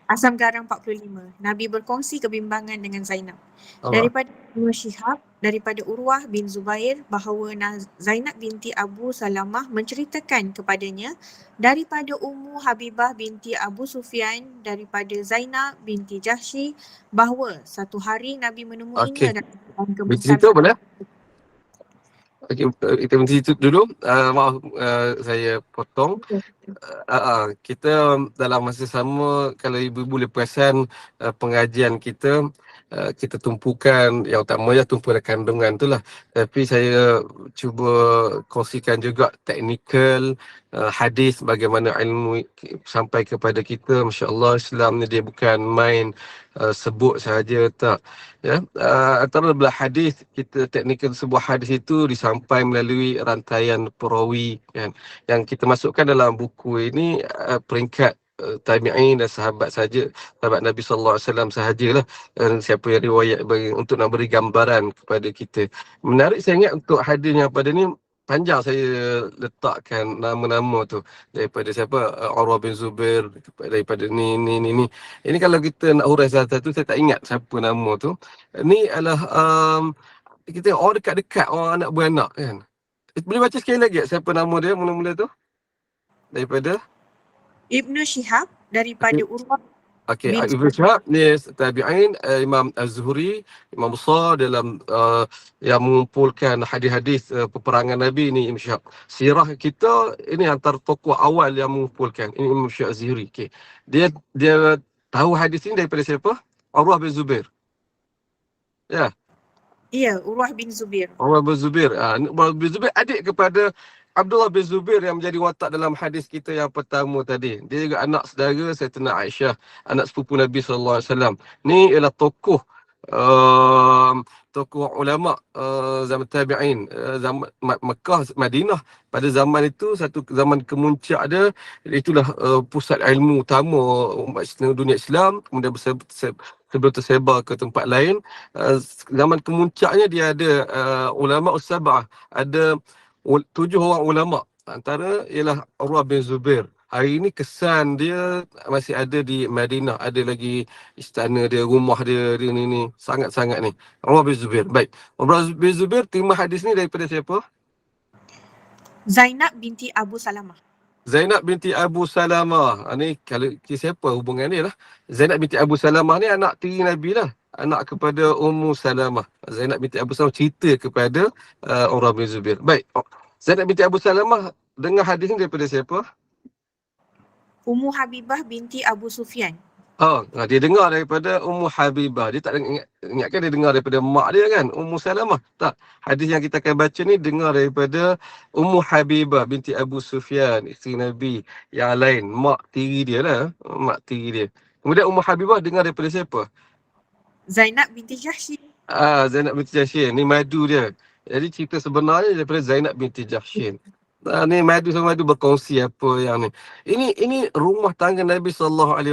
Asam garam 45. Nabi berkongsi kebimbangan dengan Zainab. Allah. Daripada Ibnu Syihab, daripada Urwah bin Zubair bahawa Zainab binti Abu Salamah menceritakan kepadanya daripada Ummu Habibah binti Abu Sufyan, daripada Zainab binti Jahsy bahawa satu hari Nabi menemuinya dalam Berita situ kebun. boleh? Okey, kita berhenti situ dulu. Maaf, saya potong. Kita dalam masa sama, kalau ibu boleh perasan pengajian kita, kita tumpukan yang utamanya tumpukan kandungan tu lah. Tapi saya cuba kongsikan juga teknikal hadis, bagaimana ilmu sampai kepada kita. Masya Allah, Islam ni dia bukan main sebut sahaja, tak. Ya, antara belah hadis, kita teknikal sebuah hadis itu disampai melalui rantaian perawi, kan, yang kita masukkan dalam buku ini peringkat tabi'in dan sahabat saja, sahabat Nabi sallallahu alaihi wasallam sahajalah, siapa yang riwayat untuk nak beri gambaran kepada kita. Menarik saya ingat untuk hadis yang pada ni panjang, saya letakkan nama-nama tu daripada siapa, Urwah bin Zubair, daripada ni. Ini kalau kita nak hurai satu-satu, saya tak ingat siapa nama tu. Ni adalah kita orang dekat-dekat, orang anak beranak, kan. Boleh baca sekali lagi siapa nama dia mula-mula tu? Daripada Ibnu Syihab, daripada Urwah Okey, bin Ibn Syihab ni tabi'in, Imam Az-Zuhri, Imam besar dalam yang mengumpulkan hadis-hadis peperangan Nabi ni, Ibn Syihab. Sirah kita ini antara tokoh awal yang mengumpulkan. Ini Imam Syihab Az-Zuhri. Okey. Dia tahu hadis ini daripada siapa? Urwah bin Zubair. Ya. Ya, Urwah bin Zubair. Urwah bin Zubair. Urwah bin Zubair adik kepada Abdullah bin Zubair yang menjadi watak dalam hadis kita yang pertama tadi. Dia juga anak saudara Sayyidatina Aisyah, anak sepupu Nabi sallallahu alaihi wasallam. Ni ialah tokoh tokoh ulama zaman tabi'in, zaman Mekah, Madinah pada zaman itu, satu zaman kemuncak dia, itulah pusat ilmu utama umat Islam, dunia Islam, kemudian sebelum tersebar ke tempat lain. Zaman kemuncaknya dia ada ulama sab'ah, ada 7 orang ulama, antara ialah Urwah bin Zubair. Hari ini kesan dia masih ada di Madinah, ada lagi istana dia, rumah dia, ni sangat-sangat ni. Urwah bin Zubair. Baik. Urwah bin Zubair terima hadis ni daripada siapa? Zainab binti Abu Salamah. Zainab binti Abu Salamah. Ni kalau siapa hubungan dia lah. Zainab binti Abu Salamah ni anak tiri Nabi lah. Anak kepada Ummu Salamah. Zainab binti Abu Salamah cerita kepada Urwah bin Zubair. Baik. Zainab binti Abu Salamah dengar hadis ni daripada siapa? Ummu Habibah binti Abu Sufyan. Dia dengar daripada Ummu Habibah. Dia tak ingatkan dia dengar daripada mak dia kan, Ummu Salamah. Tak. Hadis yang kita akan baca ni dengar daripada Ummu Habibah binti Abu Sufyan, isteri Nabi yang lain, mak tiri dia lah, mak tiri dia. Kemudian Ummu Habibah dengar daripada siapa? Zainab binti Jahsy. Zainab binti Jahsyin. Ni madu dia. Jadi cerita sebenarnya daripada Zainab binti Jahsyin. Ni madu sama madu berkongsi apa yang ni. Ini rumah tangga Nabi SAW.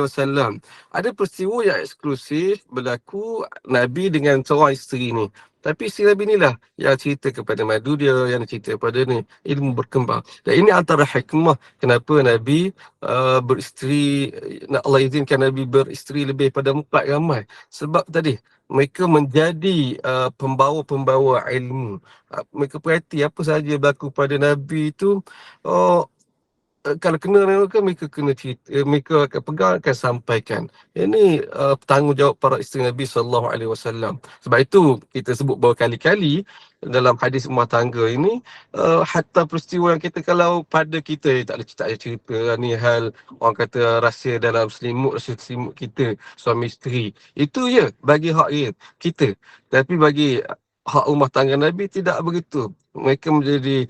Ada peristiwa yang eksklusif berlaku Nabi dengan seorang isteri ni. Tapi isteri Nabi ni lah yang cerita kepada madu dia, yang cerita kepada ni. Ilmu berkembang. Dan ini antara hikmah kenapa Nabi beristeri, Allah izinkan Nabi beristeri lebih pada 4 ramai. Sebab tadi mereka menjadi pembawa-pembawa ilmu. Mereka perhati apa sahaja berlaku pada Nabi itu. oh, Kalau kena mereka kena cerita, mereka akan pegang, akan sampaikan. Ini tanggungjawab para isteri Nabi SAW. Sebab itu kita sebut berkali-kali dalam hadis rumah tangga ini, hatta peristiwa yang kita, kalau pada kita tak ada cerita ni hal orang kata rahsia dalam rahsia selimut kita suami isteri, itu je bagi hak kita. Tapi bagi hak rumah tangga Nabi tidak begitu. Mereka menjadi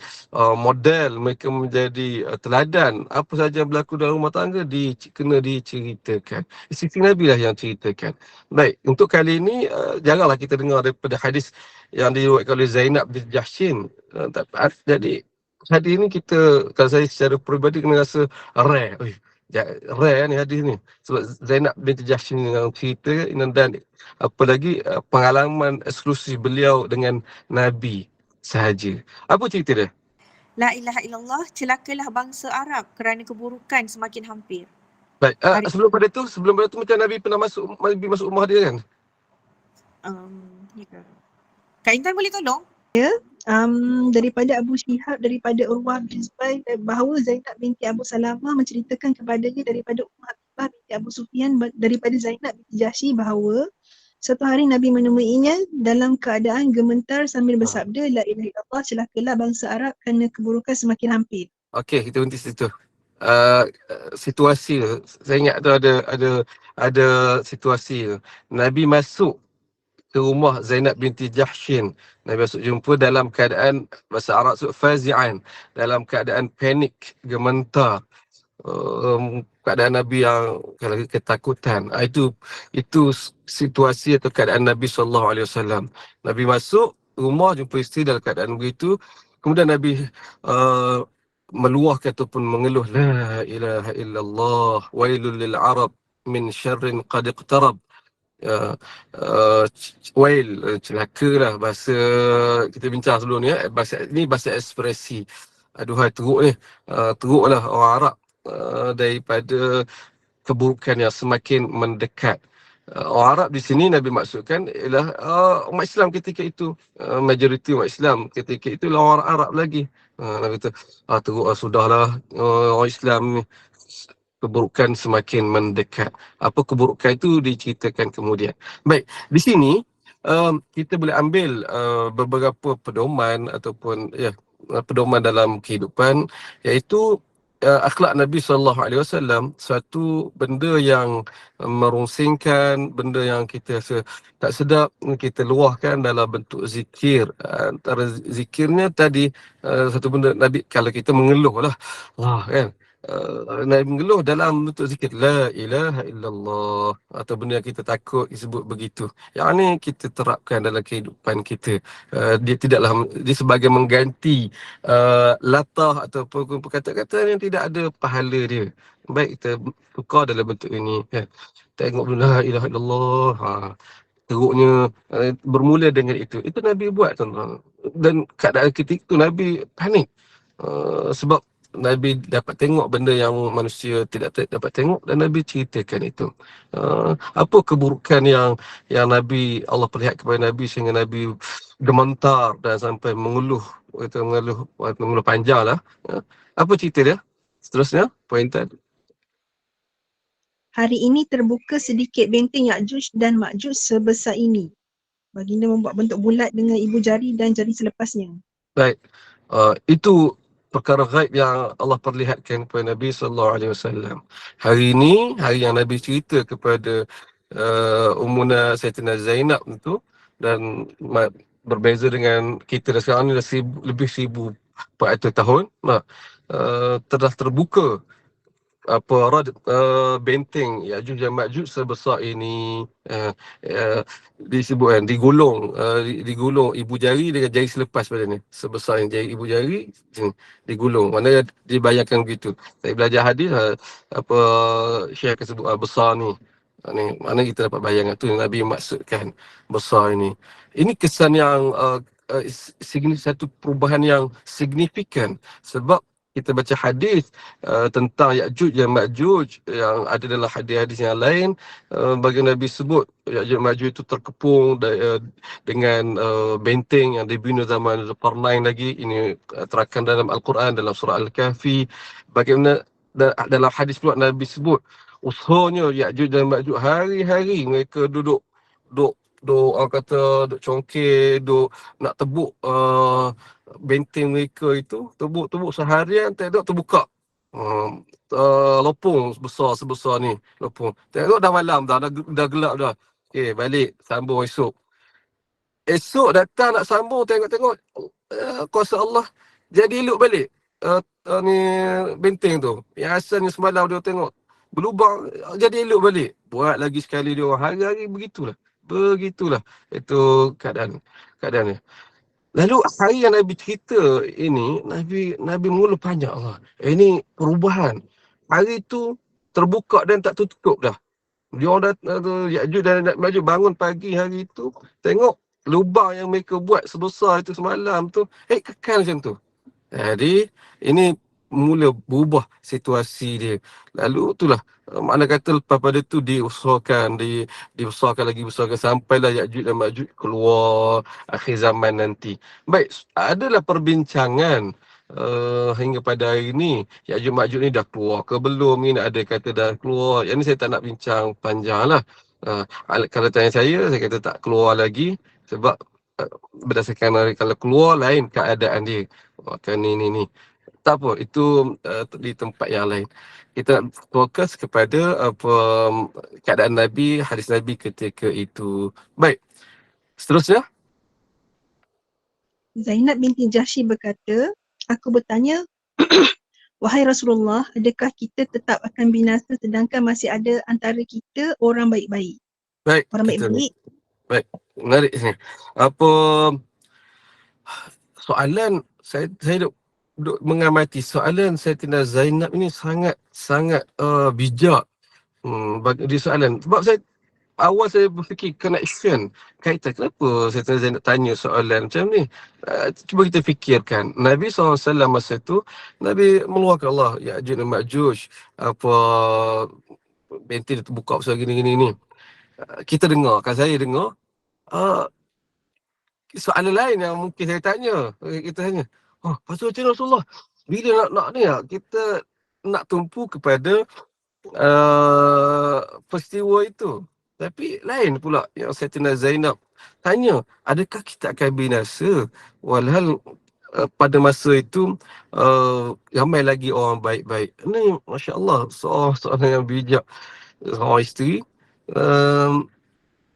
model, mereka menjadi teladan. Apa saja yang berlaku dalam rumah tangga kena diceritakan. Isteri Nabi lah yang ceritakan. Baik, untuk kali ini janganlah kita dengar daripada hadis yang diriwayatkan oleh Zainab bin Jahsyin. Jadi hadis ni kita, kalau saya secara peribadi kena rasa rare. Rare ni hadis ni. Sebab Zainab binti Jahsyin yang cerita, dan apa lagi pengalaman eksklusif beliau dengan Nabi sahaja. Apa cerita dia? La ilaha illallah, celakalah bangsa Arab kerana keburukan semakin hampir. Baik, sebelum pada tu macam Nabi pernah masuk rumah dia kan? Ya. Kak Intan boleh tolong? Daripada Abu Shihab, daripada Urwah bin Zubair, bahawa Zainab binti Abu Salamah menceritakan kepadanya daripada Ummu Habibah binti Abu Sufyan, daripada Zainab binti Jahsy, bahawa suatu hari Nabi menemuinya dalam keadaan gemetar sambil bersabda, La ilaha illallah, celakalah bangsa Arab kerana keburukan semakin hampir. Okey, kita berhenti situ. Situasi tu, saya ingat tu ada situasi tu. Nabi masuk ke rumah Zainab binti Jahsyin. Nabi masuk jumpa dalam keadaan, bahasa Arab sebut fazi'an, dalam keadaan panik, gementar. Keadaan Nabi yang kalau ketakutan. Itu situasi atau keadaan Nabi SAW. Nabi masuk rumah, jumpa isteri dalam keadaan begitu. Kemudian Nabi meluahkan ataupun mengeluh, La ilaha illallah, wailul lil Arab min syarrin qad iqtarab. Wail, celakalah, bahasa kita bincang sebelum ni, bahasa ekspresi. Aduhai, teruk ni, teruklah orang Arab daripada keburukan yang semakin mendekat. Orang Arab di sini Nabi maksudkan ialah umat Islam ketika itu. Majoriti umat Islam ketika itu lah orang Arab lagi. Nabi kata, teruk, sudahlah, orang Islam ni keburukan semakin mendekat. Apa keburukan itu diceritakan kemudian. Baik, di sini kita boleh ambil beberapa pedoman ataupun pedoman dalam kehidupan, iaitu akhlak Nabi SAW, satu benda yang merungsingkan, benda yang kita rasa tak sedap, kita luahkan dalam bentuk zikir. Antara zikirnya tadi, satu benda Nabi, kalau kita mengeluh lah, kan, Nabi mengeluh dalam bentuk zikir la ilaha illallah, atau benda yang kita takut disebut begitu. Yang ni kita terapkan dalam kehidupan kita. Dia tidaklah, dia sebagai mengganti latah ataupun perkataan-kataan yang tidak ada pahala dia. Baik kita tukar dalam bentuk ini, kan. Tengok dulu la ilaha illallah. Teruknya bermula dengan itu. Itu Nabi buat, tuan-tuan. Dan keadaan ketika itu Nabi panik. Sebab Nabi dapat tengok benda yang manusia tidak dapat tengok, dan Nabi ceritakan itu. Apa keburukan yang Nabi, Allah perlihat kepada Nabi sehingga Nabi gemetar dan sampai mengeluh, mengeluh panjang lah. Apa cerita dia? Seterusnya, pointer. Hari ini terbuka sedikit benteng Ya'juj dan Ma'juj sebesar ini. Baginda membuat bentuk bulat dengan ibu jari dan jari selepasnya. Baik. Itu perkara gaib yang Allah perlihatkan kepada Nabi SAW. Hari ini, hari yang Nabi cerita kepada Ummuna Sayyidatina Zainab itu, dan berbeza dengan kita sekarang ni dah lebih 1400 tahun. Telah terbuka benteng Ya'juj dan Ma'juj sebesar ini, disebut kan, digulung ibu jari dengan jari selepas pada ni, sebesar yang jari ibu jari digulung. Mana dibayangkan begitu. Saya belajar hadis, Syekh akan sebut besar ni. Mana kita dapat bayangkan tu yang Nabi maksudkan besar ini. Ini kesan yang satu perubahan yang signifikan, sebab kita baca hadis tentang Ya'juj dan Ma'juj yang ada dalam hadis-hadis yang lain. Bagi Nabi sebut Ya'juj dan Ma'juj itu terkepung dengan benteng yang dibina zaman Zulkarnain lagi. Ini terangkan dalam Al-Quran, dalam surah Al-Kahfi. Bagaimana dalam hadis pula Nabi sebut usahanya Ya'juj dan Ma'juj, hari-hari mereka duduk orang kata duk congkir, duk nak tebuk benteng mereka itu, tebuk seharian, tengok terbuka lopong sebesar ni, lopong. Tengok dah malam dah gelap dah. Okey, balik sambung esok datang nak sambung, tengok kuasa Allah jadi elok balik. Ni benteng tu yang asalnya semalam dia tengok berlubang, jadi elok balik. Buat lagi sekali dia orang, hari-hari begitulah itu keadaannya. Lalu hari yang Nabi cerita ini, Nabi mengeluh panjang Allah. Ini perubahan. Hari itu terbuka dan tak tutup dah. Dia orang Ya'juj dan Ma'juj bangun pagi hari itu, tengok lubang yang mereka buat sebesar itu semalam tu, kekal macam tu. Jadi ini mula berubah situasi dia. Lalu itulah makna kata lepas pada tu dibesarkan sampailah Ya'juj dan Ma'juj keluar akhir zaman nanti. Baik, adalah perbincangan hingga pada hari ini Ya'juj Ma'juj ni dah keluar ke belum, ni ada kata dah keluar. Yang ni saya tak nak bincang panjang lah. Kalau tanya saya kata tak keluar lagi, sebab berdasarkan kalau keluar lain keadaan dia. Kan ni tak apa, itu di tempat yang lain. Kita fokus kepada keadaan Nabi, hadis Nabi ketika itu. Baik, seterusnya. Zainab binti Jahsy berkata, aku bertanya, wahai Rasulullah, adakah kita tetap akan binasa sedangkan masih ada antara kita orang baik-baik? Baik, Orang baik-baik. Baik, menarik sini. Soalan saya duk mengamati soalan Sayyidatina Zainab ini sangat bijak bagi soalan. Sebab awal saya berfikir connection, kaitan kenapa Sayyidatina Zainab tanya soalan macam ni. Cuba kita fikirkan, Nabi SAW masa tu Nabi meluahkan Allah Ya'juj dan Ma'juj, benteng terbuka besar gini ni. Kita dengar, saya dengar soalan lain yang mungkin saya tanya. Kita tanya, pasal macam Rasulullah, bila nak ni kita nak tumpu kepada peristiwa itu. Tapi lain pula yang Sayyidatina Zainab tanya, adakah kita akan binasa? Walhal pada masa itu ramai lagi orang baik-baik. Ini Masya Allah, soalan yang bijak seorang isteri.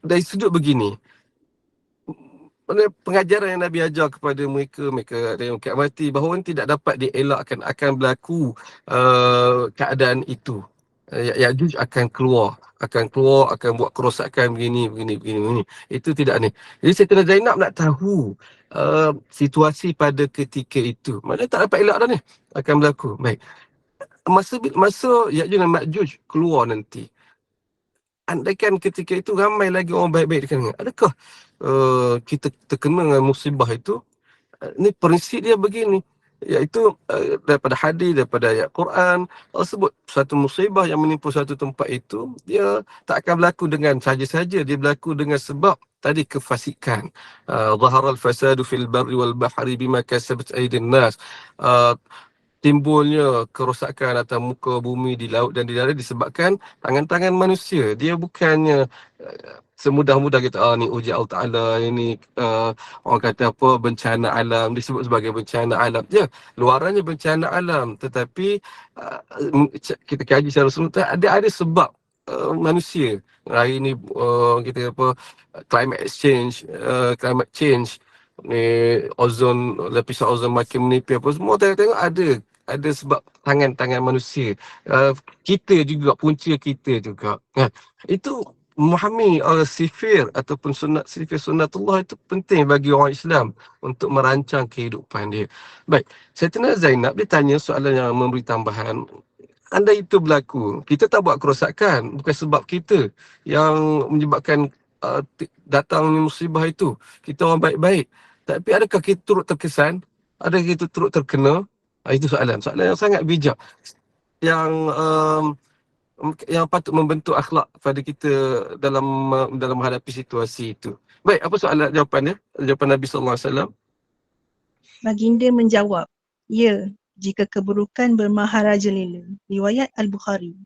Dari sudut begini, pengajaran yang Nabi ajar kepada mereka ada yang kiamat mati, bahawa tidak dapat dielakkan, akan berlaku keadaan itu. Ya'juj akan keluar, akan buat kerosakan begini. Itu tidak ni. Jadi Sayyidatina Zainab nak tahu situasi pada ketika itu. Mana tak dapat elak dah ni, akan berlaku. Baik. Masa Ya'juj dan Ma'juj keluar nanti, andaikan ketika itu ramai lagi orang baik-baik di kalangan, adakah kita terkena dengan musibah itu? Ni prinsip dia begini, iaitu daripada hadis, daripada ayat Quran, Allah sebut satu musibah yang menimpa satu tempat itu, dia tak akan berlaku dengan saja-saja, dia berlaku dengan sebab tadi kefasikan. Zaharal fasadu fil barri wal bahri bima kasabat aydin nas. Timbulnya kerosakan atas muka bumi, di laut dan di darat disebabkan tangan-tangan manusia. Dia bukannya semudah-mudah kita ni uji Allah Ta'ala, ini orang kata apa, bencana alam, disebut sebagai bencana alam. Ya, luarannya bencana alam, tetapi kita kaji secara seluruh, ada sebab manusia. Hari ni kita apa, climate change, ni lapisan ozon makin menipis apa semua, tengok ada sebab tangan-tangan manusia. Kita juga, punca kita juga. Itu memahami sifir ataupun sifir sunnatullah itu penting bagi orang Islam untuk merancang kehidupan dia. Baik, Sayyidatina Zainab dia tanya soalan yang memberi tambahan. Andai itu berlaku, kita tak buat kerosakan, bukan sebab kita yang menyebabkan datangnya musibah itu. Kita orang baik-baik. Tapi adakah kita turut terkesan? Adakah kita turut terkena? Itu soalan yang sangat bijak, yang patut membentuk akhlak pada kita dalam menghadapi situasi itu. Baik, apa jawapan Nabi SAW? Baginda menjawab, ya, jika keburukan bermaharajalela. Riwayat Al-Bukhari.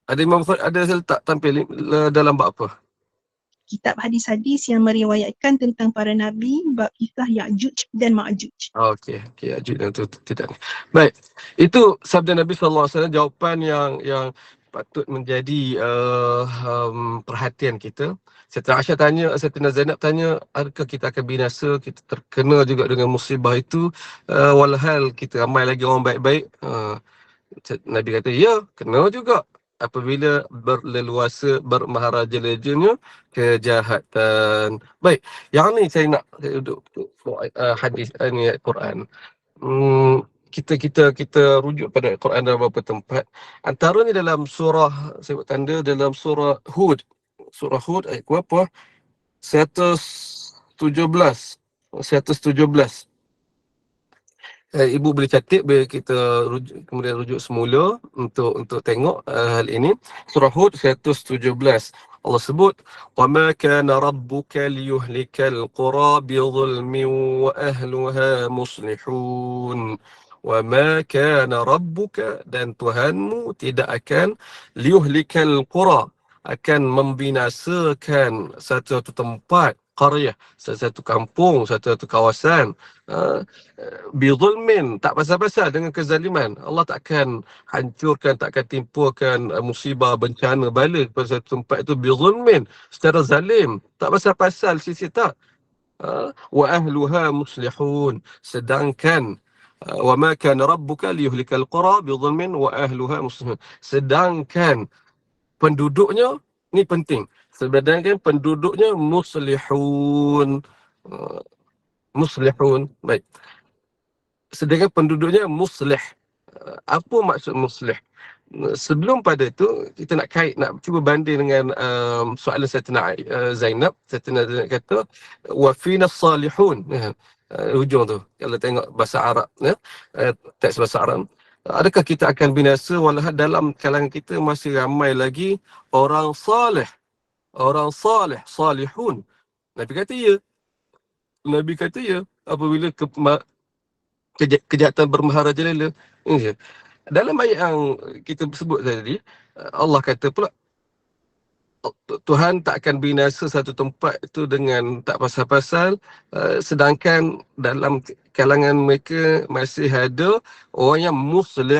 Ada Imam Bukhari ada letak tampil dalam bab apa? Kitab hadis-hadis yang meriwayatkan tentang para nabi, bab kisah Ya'juj dan Ma'juj. Okey, Ya'juj dan tu tidak. Baik. Itu sabda Nabi SAW, jawapan yang patut menjadi perhatian kita. Sayyidatina Zainab tanya, adakah kita akan binasa, kita terkena juga dengan musibah itu, walhal kita ramai lagi orang baik-baik. Nabi kata, ya, kena juga apabila berleluasa, bermaharajalejanya kejahatan. Baik, yang ni saya nak duduk hadis ni ayat Quran. Kita rujuk pada Quran dalam beberapa tempat. Antaranya dalam surah, saya buat tanda, dalam surah Hud. Surah Hud ayat berapa? 117. Ibu boleh catat bila kita kemudian rujuk semula untuk tengok hal ini. Surah Hud 117. Allah sebut, "Wa ma kana rabbuka liyuhlikal qura bi dhulmin wa ahliha muslihun." Wa ma kana rabbuka, dan Tuhanmu tidak akan liyuhlikal qura, akan membinasakan satu tempat, qaryah, satu kampung, satu kawasan, bizulmin, tak pasal-pasal dengan kezaliman. Allah takkan hancurkan, takkan timpakan musibah, bencana, bala kepada satu tempat itu bizulmin, secara zalim, tak pasal-pasal, sisi tak. Wa ahluha muslihun, sedangkan wa ma kana rabbuka liyuhlikal qura bizulmin wa ahluha muslihun, sedangkan penduduknya, ni penting, sedangkan penduduknya muslihun. Baik, sedangkan penduduknya muslih. Apa maksud muslih? Sebelum pada itu, kita nak cuba banding dengan soalan Sayyidatina Zainab. Sayyidatina Zainab kata, wa fina salihun. Hujung tu, kalau tengok bahasa Arab, teks bahasa Arab, adakah kita akan binasa walhal dalam kalangan kita masih ramai lagi orang salih, salihun. Nabi kata ya, apabila kejahatan bermaharajalela. Dalam ayat yang kita sebut tadi, Allah kata pula, Tuhan tak akan binasa satu tempat itu dengan tak pasal-pasal, sedangkan dalam kalangan mereka masih ada orang yang muslih.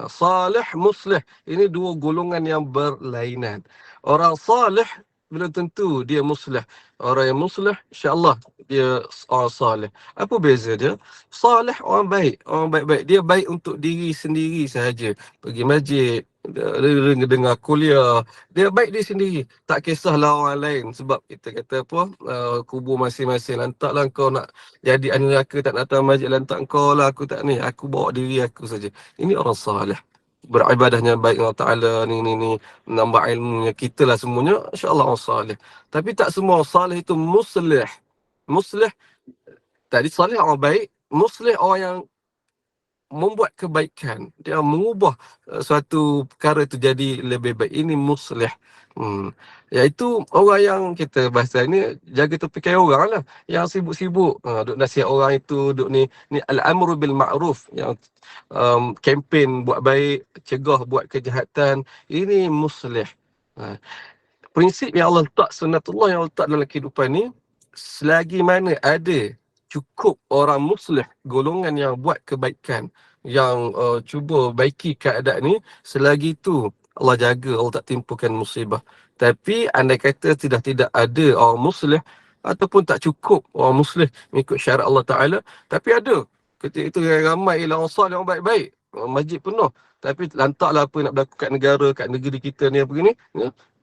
Salih, muslih, ini dua golongan yang berlainan. Orang salih belum tentu dia muslih. Orang yang muslih, insya-Allah dia orang saleh. Apa beza dia? Saleh orang baik, orang baik-baik. Dia baik untuk diri sendiri sahaja. Pergi masjid, dengar kuliah. Dia baik dia sendiri. Tak kisahlah orang lain. Sebab kita kata apa, kubur masing-masing. Lantaklah kau nak jadi ahli neraka, tak datang masjid, lantak kau lah, aku tak ni. Aku bawa diri aku saja. Ini orang saleh. Beribadahnya baik Allah Ta'ala, ni, menambah ilmunya, kita lah semuanya, insyaAllah orang saleh. Tapi tak semua orang saleh itu muslih. Muslih, tadi saleh orang baik, muslih orang yang membuat kebaikan, dia mengubah suatu perkara itu jadi lebih baik. Ini muslih. Iaitu orang yang kita bahasa ni jaga tepikai orang lah, yang sibuk-sibuk duk nasihat orang itu, duk ni al-amru bil ma'ruf, yang kempen buat baik, cegah buat kejahatan. Ini muslih. Prinsip yang Allah letak, sunnatullah yang Allah letak dalam kehidupan ni, selagi mana ada cukup orang muslih, golongan yang buat kebaikan, yang cuba baiki keadaan ni, selagi itu Allah jaga, Allah tak timpakan musibah. Tapi andai kata tidak ada orang muslih, ataupun tak cukup orang muslih mengikut syarat Allah Ta'ala, tapi ada ketika itu ramai orang salih, orang baik-baik, masjid penuh, tapi lantaklah apa nak berlaku kat negara, kat negeri kita ni, apa ni,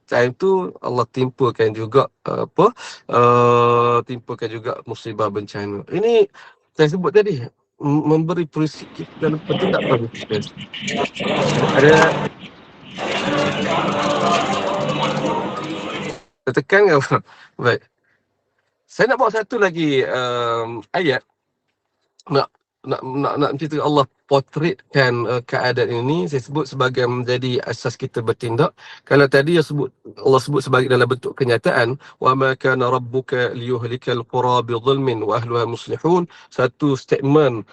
time tu Allah timpakan juga timpakan juga musibah bencana. Ini saya sebut tadi, memberi prinsip kita dalam pertindakan. Ada tekan ke apa? Baik. Saya nak bawa satu lagi ayat, nak cerita Allah potretkan keadaan ini. Saya sebut sebagai menjadi asas kita bertindak. Kalau tadi Allah sebut sebagai dalam bentuk kenyataan, wa ma kana rabbuka liyuhlikal qura bidzulmin wa ahliha muslihun, satu statement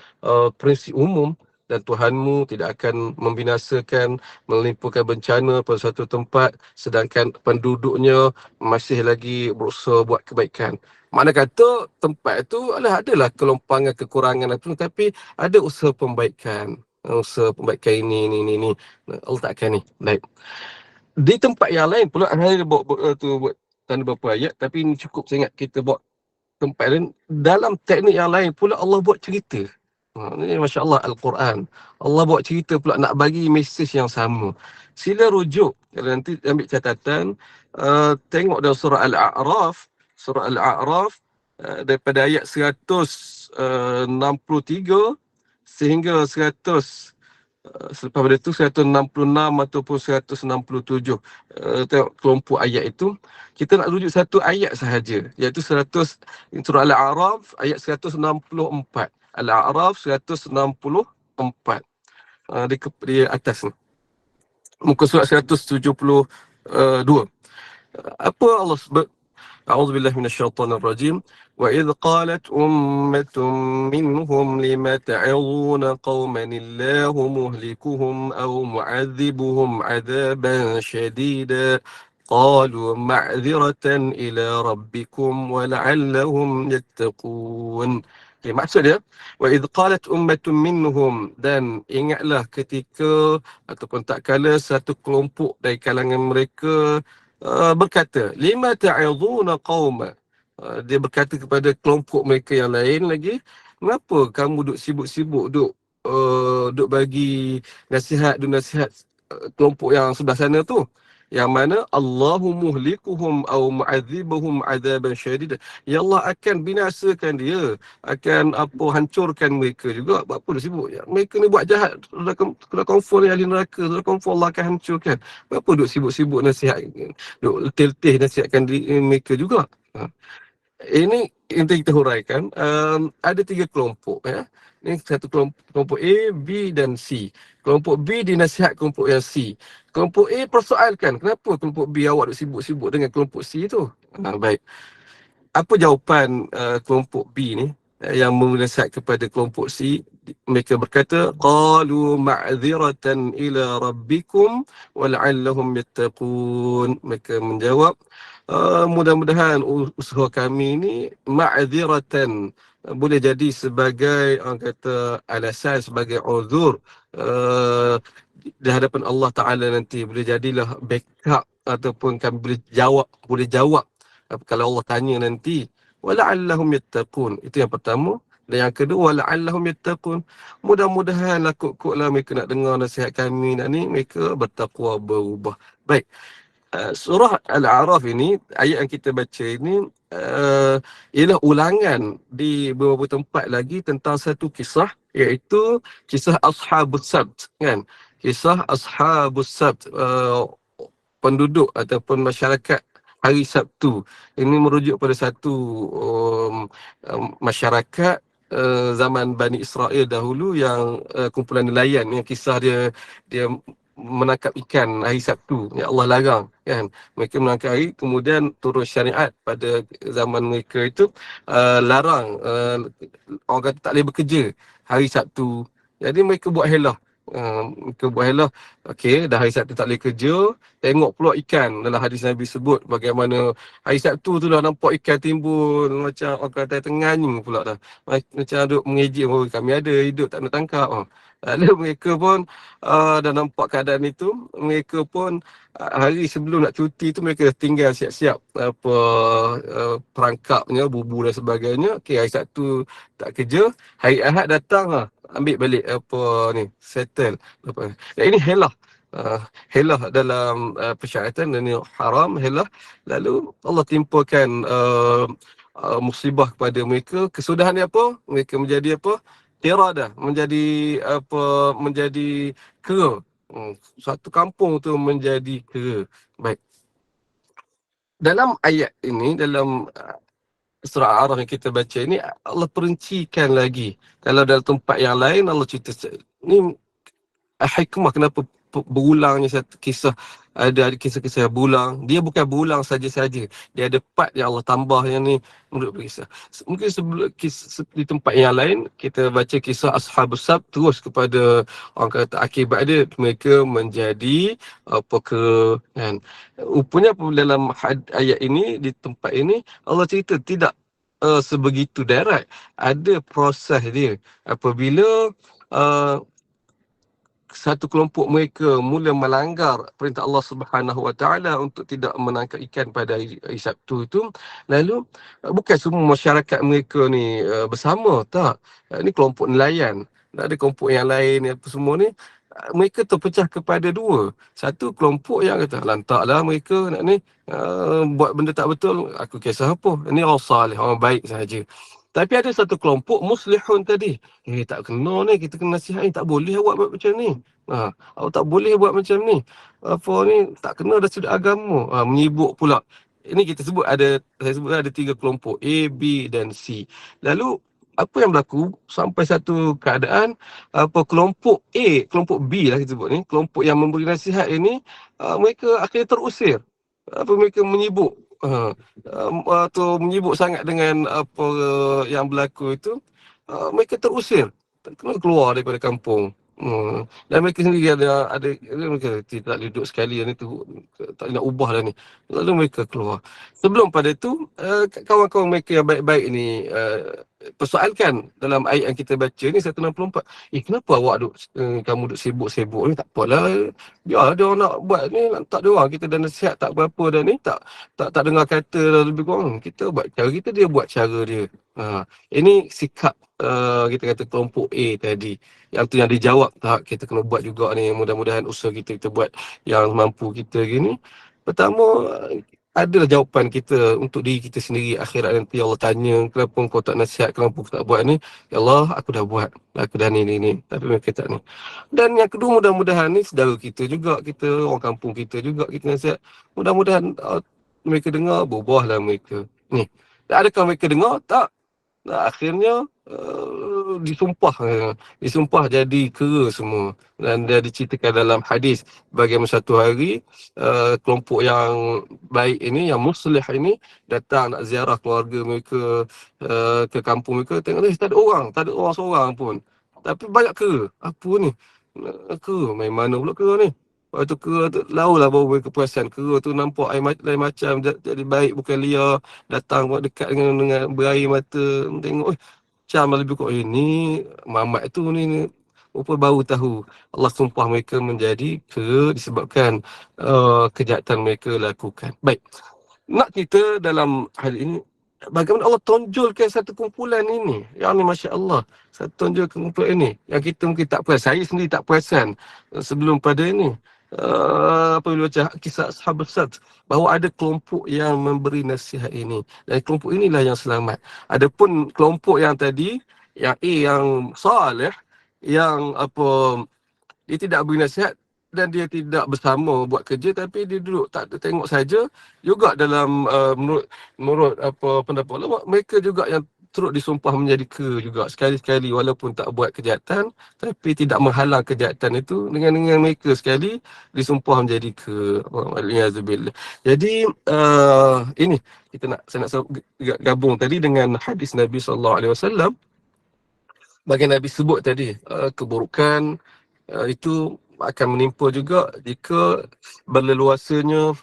prinsip umum, dan Tuhanmu tidak akan membinasakan, menimpakan bencana pada suatu tempat sedangkan penduduknya masih lagi berusaha buat kebaikan. Mana kata tempat itu adalah kelompangan, kekurangan itu, tapi ada usaha pembaikan. Usaha pembaikan ini. Allah takkan ni. Baik. Di tempat yang lain pula, saya buat tanda beberapa ayat, tapi ini cukup saya ingat kita buat tempat lain. Dalam teknik yang lain pula Allah buat cerita. Ini Masya Allah Al-Quran. Allah buat cerita pula nak bagi mesej yang sama. Sila rujuk. Kalau nanti ambil catatan, tengok dalam surah Al-A'raf. Surah Al-A'raf daripada ayat 163 sehingga 100, selepas pada itu 166 ataupun 167. Tengok kelompok ayat itu. Kita nak rujuk satu ayat sahaja, iaitu surah Al-A'raf ayat 164. Al-A'raf 164. Di atas ni. Muka surat 172. Apa Allah sebut? أعوذ بالله من الشيطان الرجيم وإذ قالت أمة منهم لم تعظون قوما الله مهلكهم أو معذبهم عذابا شديدا قالوا معذرة إلى ربكم ولعلهم يتقون. Maksud dia, wa idh qalat ummatun minhum, dan ingatlah ketika ataupun tak kala satu kelompok dari kalangan mereka berkata, lima ta'idhuna qauma, dia berkata kepada kelompok mereka yang lain lagi, kenapa kamu duk sibuk-sibuk duk bagi nasihat kelompok yang sebelah sana tu, yang mana Allahu muhlikuhum au mu'adzibuhum adzaban syadid, ya Allah akan binasakan dia, akan hancurkan mereka juga. Apa dia sibuk? Ya, mereka ni buat jahat, sudah confirm ahli neraka, sudah confirm Allah akan hancurkan. Kenapa duk sibuk-sibuk nasihat, duk letih-letih nasihatkan mereka juga? Ini kita huraikan. Ada 3 kelompok ya. Ini satu kelompok A, B dan C. Kelompok B dinasihat kelompok yang C. Kelompok A persoalkan, kenapa kelompok B awak sibuk-sibuk dengan kelompok C tu? Baik. Apa jawapan kelompok B ni yang menasihat kepada kelompok C? Mereka berkata, qalu ma'dziratan ila rabbikum wal'allahum yattaqun. Mereka menjawab, mudah-mudahan usaha kami ni ma'dziratan, boleh jadi sebagai orang kata alasan, sebagai uzur di hadapan Allah Ta'ala nanti, boleh jadilah backup ataupun kami boleh jawab kalau Allah tanya nanti. Wala'allahum yattaqun. Itu yang pertama. Dan yang kedua, wala'allahum yattaqun. Mudah-mudahanlah kok-koklah mereka nak dengar nasihat kami nak ni, mereka bertakwa, berubah. Baik. Surah Al-A'raf ini, ayat yang kita baca ini ialah ulangan di beberapa tempat lagi tentang satu kisah, iaitu kisah Ashabus Sabt, kan? Kisah Ashabus Sabt, penduduk ataupun masyarakat hari Sabtu. Ini merujuk pada satu masyarakat zaman Bani Israel dahulu yang kumpulan nelayan, yang kisah dia menangkap ikan hari Sabtu yang Allah larang, kan? Mereka menangkap hari, kemudian turun syariat pada zaman mereka itu, larang, orang kata tak boleh bekerja hari Sabtu. Jadi mereka buat helah. Okey, dah hari Sabtu tak boleh kerja, tengok pula ikan. Dalam hadis Nabi sebut bagaimana hari Sabtu tu dah nampak ikan timbul, macam orang kata tenganying pula dah. Macam duk mengejek, oh, kami ada hidup tak nak tangkap. Lalu mereka pun dah nampak keadaan itu, mereka pun hari sebelum nak cuti tu mereka dah tinggal siap-siap perangkapnya, bubu dan sebagainya. Okey, hari Sabtu tak kerja, hari Ahad datang ambil balik settle. Dan ini helah. Helah dalam persyaratan, dan ini haram, helah. Lalu Allah timpakan musibah kepada mereka. Kesudahan dia apa? Mereka menjadi apa? Iradah, menjadi kera. Satu kampung tu menjadi kera. Baik. Dalam ayat ini, dalam surah Al-A'raf yang kita baca ini, Allah perincikan lagi. Kalau dalam tempat yang lain Allah cerita ni hikmah kenapa berulangnya satu kisah, ada kisah-kisah yang berulang. Dia bukan berulang saja-saja, dia ada part yang Allah tambah yang ni menurut kisah. Mungkin sebelum di tempat yang lain kita baca kisah Ashabus Sabt, terus kepada orang kata akibat dia mereka menjadi kan. Rupanya dalam ayat ini, di tempat ini Allah cerita tidak sebegitu direct. Ada proses dia. Apabila satu kelompok mereka mula melanggar perintah Allah Subhanahu Wa Taala untuk tidak menangkap ikan pada hari Sabtu itu, lalu bukan semua masyarakat mereka ni bersama, tak. Ini kelompok nelayan, ada kelompok yang lain apa semua ni, mereka terpecah kepada dua. Satu kelompok yang kata, lantaklah mereka nak ni buat benda tak betul, aku kisah apa, ini orang salih, orang baik sahaja. Tapi ada satu kelompok muslihun tadi, tak kena ni, kita kena nasihat ni, tak boleh awak buat macam ni. Awak tak boleh buat macam ni. Apa ni, tak kena dari sudut agama. Menyibuk pula. Ini saya sebut ada 3 kelompok, A, B dan C. Lalu apa yang berlaku sampai satu keadaan, kelompok A, kelompok B lah kita sebut ni, kelompok yang memberi nasihat ini, mereka akhirnya terusir. Mereka menyibuk atau menyibuk sangat dengan apa yang berlaku itu, mereka terusir, kena keluar daripada kampung. Dan mereka sendiri ada mereka tidak duduk sekali ni tu, tak nak ubah dah ni. Lalu mereka keluar. Sebelum pada itu, kawan-kawan mereka yang baik-baik ni persoalkan dalam ayat yang kita baca ni 164. Kenapa awak kamu duk sibuk-sibuk ni? Tak apalah, biar dia orang nak buat ni, tak ada orang, kita dah nasihat tak berapa dah ni, tak dengar kata dah, lebih kurang kita buat cara kita, dia buat cara dia. Ini sikap kita kata kelompok A tadi. Yang tu yang dijawab, tak, kita kena buat juga ni, mudah-mudahan usaha kita buat yang mampu kita gini. Pertama, adalah jawapan kita untuk diri kita sendiri. Akhirat nanti Allah tanya, kenapa kau tak nasihat, kenapa kau tak buat ni? Ya Allah, aku dah buat, aku dah ni. Tapi mereka tak ni. Dan yang kedua, mudah-mudahan ni saudara kita juga, kita orang kampung kita juga, kita nasihat, mudah-mudahan mereka dengar, berubahlah mereka ni. Dan adakah mereka dengar? Tak. Nah, akhirnya disumpah jadi kera semua. Dan dia diceritakan dalam hadis bagaimana satu hari kelompok yang baik ini, yang muslih ini, datang nak ziarah keluarga mereka ke kampung mereka. Tengok tak ada orang seorang pun, tapi banyak kera. Apa ni? Kera main mana pula kera ni? Lepas tu kera tu, laulah baru mereka perasan kera tu nampak lain macam, jadi baik bukan liar, datang buat dekat dengan berair mata, tengok macam lebih kok ni Mamat tu ni rupa baru tahu Allah sumpah mereka menjadi disebabkan kejahatan mereka lakukan. Baik, nak kita dalam hal ini bagaimana Allah tonjolkan satu kumpulan ini. Yang ni Masya Allah, satu tonjolkan kumpulan ini yang kita mungkin tak perasan. Saya sendiri tak perasan sebelum pada ini. Apabila baca kisah Ashabul Sad, bahawa ada kelompok yang memberi nasihat ini, dan kelompok inilah yang selamat. Adapun kelompok yang tadi, yang A yang salih, yang dia tidak beri nasihat dan dia tidak bersama buat kerja, tapi dia duduk tak tengok saja, juga dalam menurut pendapat ulama, mereka juga yang turut disumpah menjadi juga sekali-sekali, walaupun tak buat kejahatan, tapi tidak menghalang kejahatan itu, dengan mereka sekali disumpah menjadi waliyazubillah. Jadi ini saya nak gabung tadi dengan hadis Nabi SAW. Bagi Nabi sebut tadi, keburukan itu akan menimpa juga jika berleluasanya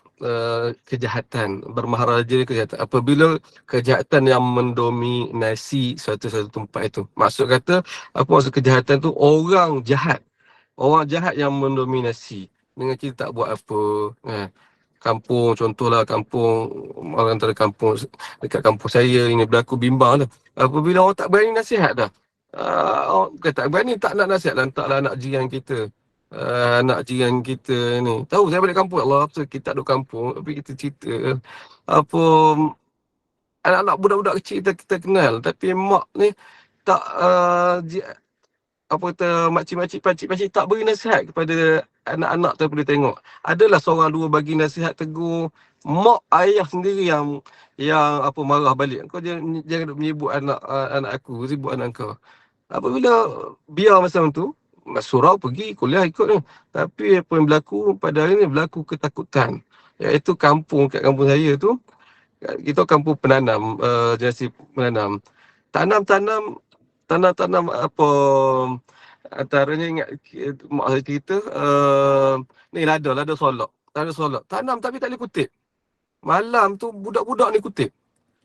kejahatan, bermaharaja kejahatan. Apabila kejahatan yang mendominasi suatu tempat itu. Maksud kata, apa maksud kejahatan tu? Orang jahat yang mendominasi dengan kita tak buat apa. Kampung, contohlah kampung, orang antara kampung, dekat kampung saya ini berlaku bimbang dah. Apabila orang tak berani nasihat dah, orang bukan tak berani, tak nak nasihat, lantaklah anak jiran kita. Anak jiran kita ni tahu saya balik kampung, Allah, kita duduk kampung, tapi kita cerita apa, anak-anak budak-budak kecil kita kenal, tapi mak ni tak makcik-makcik, pakcik-pakcik tak beri nasihat kepada anak-anak tu. Boleh tengok adalah seorang dua bagi nasihat, tegur, mak ayah sendiri yang marah balik. Kau jangan menyebut anak aku, sibuk anak kau. Apabila biar macam tu, surau pergi kuliah ikut ni. Tapi apa yang berlaku pada hari ni, berlaku ketakutan. Iaitu kat kampung saya tu, kita kampung penanam, generasi penanam. Tanam antaranya, ingat mak saya cerita, ni lada solok. Tanam tapi tak boleh kutip. Malam tu budak-budak ni kutip.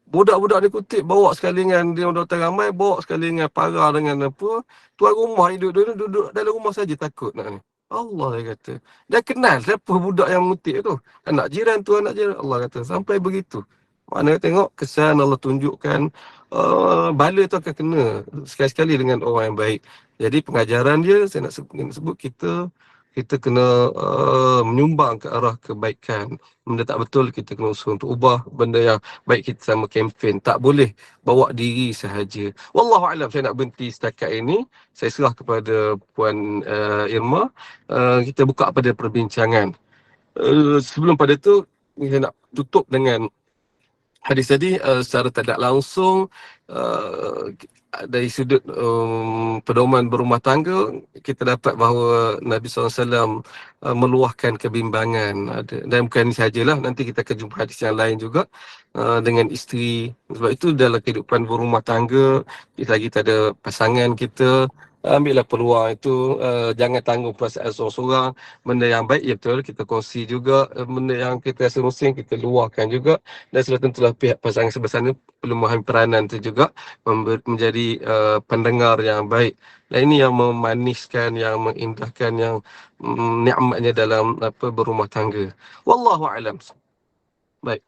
Bawa sekali dengan dia orang ramai, bawa sekali dengan parah, dengan apa. Tuan rumah duduk dalam rumah saja takut nak ni. Allah, dia kata. Dia kenal siapa budak yang mengutip tu. Anak jiran. Allah kata. Sampai begitu. Mana tengok kesan Allah tunjukkan, bala tu akan kena sekali-sekali dengan orang yang baik. Jadi pengajaran dia, saya nak sebut kita kena menyumbang ke arah kebaikan. Benda tak betul, kita kena usaha untuk ubah. Benda yang baik, kita sama kempen. Tak boleh bawa diri sahaja. Wallahualam, saya nak berhenti setakat ini. Saya serah kepada Puan Irma. Kita buka pada perbincangan. Sebelum pada tu, saya nak tutup dengan hadis tadi, secara tidak langsung, dari sudut pedoman berumah tangga, kita dapat bahawa Nabi SAW meluahkan kebimbangan. Dan bukan ini sahajalah, nanti kita akan jumpa hadis yang lain juga dengan isteri. Sebab itu dalam kehidupan berumah tangga, lagi kita ada pasangan kita, ambillah peluang itu, jangan tanggung perasaan seorang-seorang. Benda yang baik, ya betul, kita kongsi juga. Benda yang kita rasa rusing, kita luahkan juga. Dan sudah tentulah pihak pasangan sebelah sana perlu memahami peranan itu juga, menjadi pendengar yang baik. Dan ini yang memaniskan, yang mengindahkan, yang nikmatnya dalam berumah tangga. Wallahualam. Baik.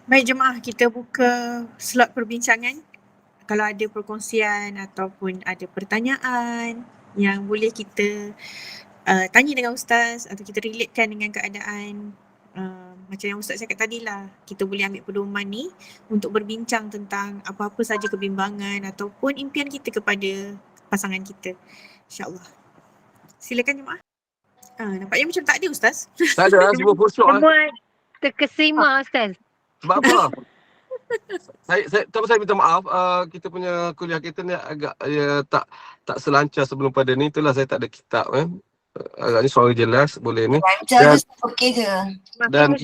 Baik jemaah, kita buka slot perbincangan. Kalau ada perkongsian ataupun ada pertanyaan yang boleh kita tanya dengan Ustaz, atau kita relatekan dengan keadaan, macam yang Ustaz cakap tadi lah, kita boleh ambil pedoman ni untuk berbincang tentang apa-apa saja kebimbangan ataupun impian kita kepada pasangan kita, insyaAllah. Silakan jemaah. Nampaknya macam tak ada Ustaz. Tak ada, semua khusyuk. Semua terkesima Ustaz. Sebab apa? saya minta maaf, kita punya kuliah kita ni agak tak selancar sebelum pada ni. Itulah saya tak ada kitab agak ni suara jelas boleh ni. Lancar je, okey je. Dan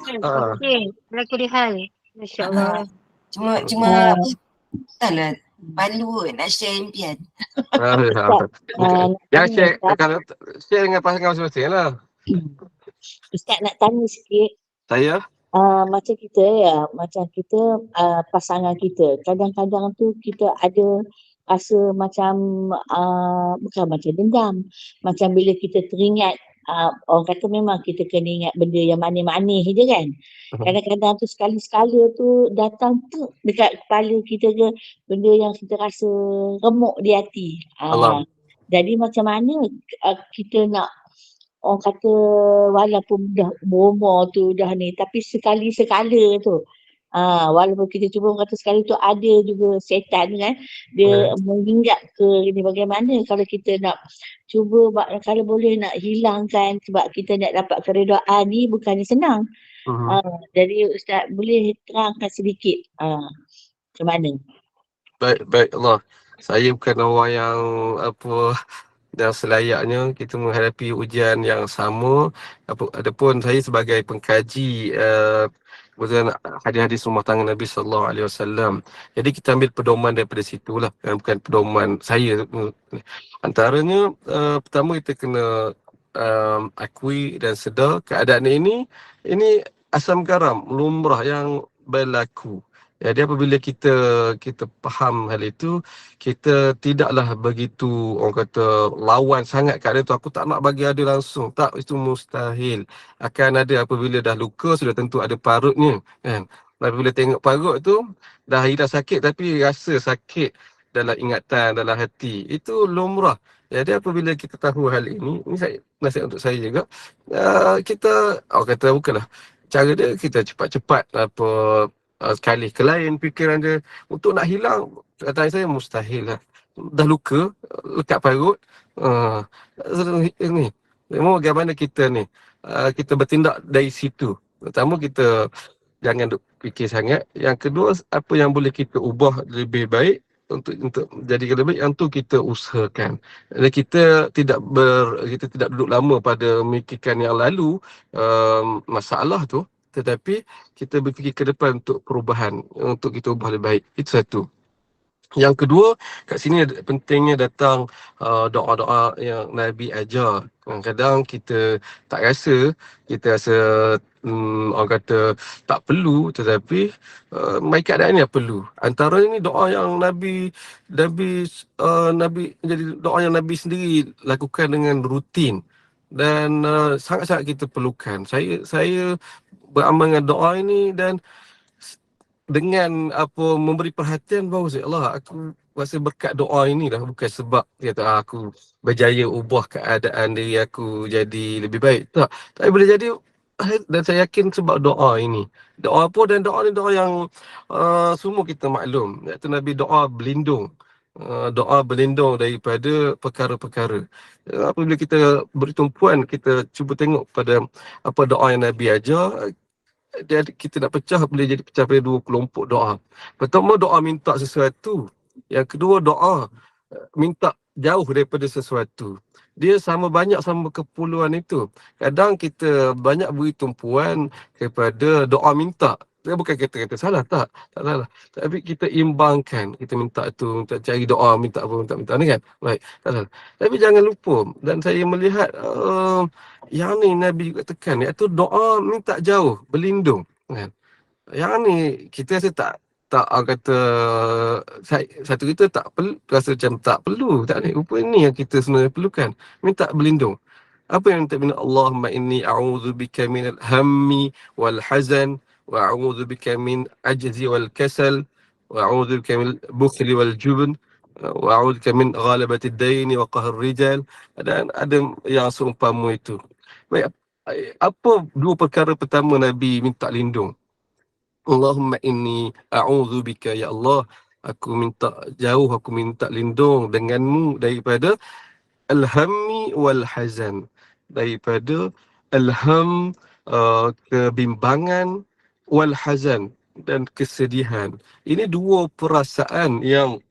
Okey, berlaku di hal. Masya-Allah. Cuma taklah malu nak share impian. Yang share dengan pasangan masing-masing lah. Ustaz nak tanya sikit. Saya? Macam kita pasangan kita, kadang-kadang tu kita ada rasa macam bukan macam dendam. Macam bila kita teringat orang kata memang kita kena ingat benda yang manis-manis je kan. Kadang-kadang tu sekali-sekala tu datang tu dekat kepala kita ke benda yang kita rasa remuk di hati. Allah. Jadi macam mana kita nak orang kata walaupun dah berumur tu dah ni tapi sekali-sekala tu walaupun kita cuba orang kata sekali tu ada juga setan kan dia mengingat ke ni bagaimana kalau kita nak cuba kalau boleh nak hilangkan sebab kita nak dapat keredaan ni bukannya senang. Jadi Ustaz boleh terangkan sedikit macam mana? Baik Allah. Saya bukan orang yang dan selayaknya kita menghadapi ujian yang sama. Adapun saya sebagai pengkaji kemudian hadis-hadis rumah tangga Nabi sallallahu alaihi wasallam. Jadi kita ambil pedoman daripada situlah, bukan pedoman saya. Antaranya pertama kita kena akui dan sedar keadaan ini asam garam lumrah yang berlaku. Jadi apabila kita faham hal itu, kita tidaklah begitu orang kata lawan sangat keadaan tu. Aku tak nak bagi ada langsung. Tak, itu mustahil. Akan ada apabila dah luka sudah tentu ada parutnya kan. Apabila tengok parut tu dah hilang sakit tapi rasa sakit dalam ingatan, dalam hati. Itu lumrah. Jadi apabila kita tahu hal ini saya nasihat untuk saya juga. Kita orang kata bukanlah cara dia kita cepat-cepat sekali ke lain fikiran dia untuk nak hilang. Kata saya mustahil lah. Dah luka, lekat parut. Ni memang bagaimana kita ni kita bertindak dari situ. Pertama kita jangan duk fikir sangat. Yang kedua apa yang boleh kita ubah lebih baik untuk jadi lebih baik yang tu kita usahakan. Jadi kita tidak duduk lama pada memikirkan yang lalu masalah tu, tetapi kita berfikir ke depan untuk perubahan, untuk kita ubah lebih baik. Itu satu. Yang kedua, kat sini pentingnya datang doa-doa yang Nabi ajar. Kadang-kadang kita tak rasa, kita rasa orang kata tak perlu, tetapi mai keadaan ni perlu. Antara ini doa yang Nabi jadi doa yang Nabi sendiri lakukan dengan rutin dan sangat-sangat kita perlukan. Saya beramal dengan doa ini dan dengan memberi perhatian bahawa Allah aku rasa berkat doa ini dah, bukan sebab kata aku berjaya ubah keadaan diri aku jadi lebih baik. Tak. Tapi boleh jadi dan saya yakin sebab doa ini. Doa apa dan doa ni doa yang semua kita maklum. Iaitu Nabi doa berlindung. Doa berlindung daripada perkara-perkara. Apabila kita bertumpuan, kita cuba tengok pada apa doa yang Nabi ajar. Jadi kita nak pecah boleh jadi pecah pada dua kelompok doa. Pertama doa minta sesuatu. Yang kedua doa minta jauh daripada sesuatu. Dia sama banyak sama kepuluhan itu. Kadang kita banyak beri tumpuan kepada doa minta. Dia bukan kata salah, tak salah. Tapi kita imbangkan. Kita minta tu, minta cari doa, minta apa, minta ni kan. Baik, tak salah. Tapi jangan lupa. Dan saya melihat yang ni Nabi juga tekan, iaitu doa minta jauh, berlindung kan. Yang ni kita rasa tak kata satu kita tak perlu, rasa macam tak perlu, tak ni. Rupa ni yang kita sebenarnya perlukan, minta berlindung. Apa yang minta minta? Allahumma inni a'udzubika minal hammi wal hazan wa a'udzubika min ajzi wal kasal wa a'udzubika min bukhli wal jubn wa a'udzubika min ghalabati ad-dain wa qahr rijal. Dan ada yang seumpama itu. Baik, apa dua perkara pertama Nabi minta lindung? Allahumma inni a'udzubika, ya Allah, aku minta jauh, aku minta lindung denganmu daripada al-hammi wal hazan, daripada al-ham kebimbangan, wal hazan dan kesedihan. Ini dua perasaan yang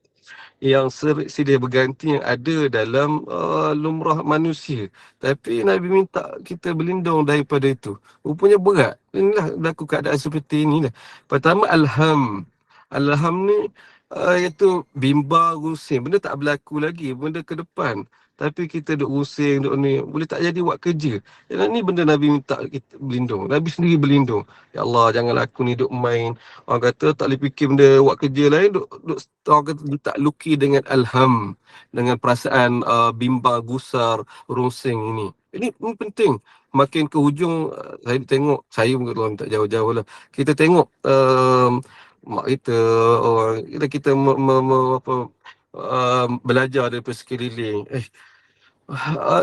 silih berganti yang ada dalam lumrah manusia. Tapi Nabi minta kita berlindung daripada itu. Rupanya berat. Inilah berlaku keadaan seperti inilah. Pertama alham. Alham ni iaitu bimbang, rusing. Benda tak berlaku lagi. Benda ke depan. tapi kita duk pusing, duk ni, boleh tak jadi buat kerja. Yang ni benda Nabi minta kita berlindung. Nabi sendiri berlindung. Ya Allah, janganlah aku ni duk main. Orang kata tak boleh fikir benda buat kerja lain, duk orang kata tak luki dengan alham, dengan perasaan bimbang, gusar, rungsing ini. Ini penting. Makin ke hujung, saya tengok, saya pun tak jauh-jauh lah. Kita tengok mak kita, orang kita apa, belajar daripada sekeliling.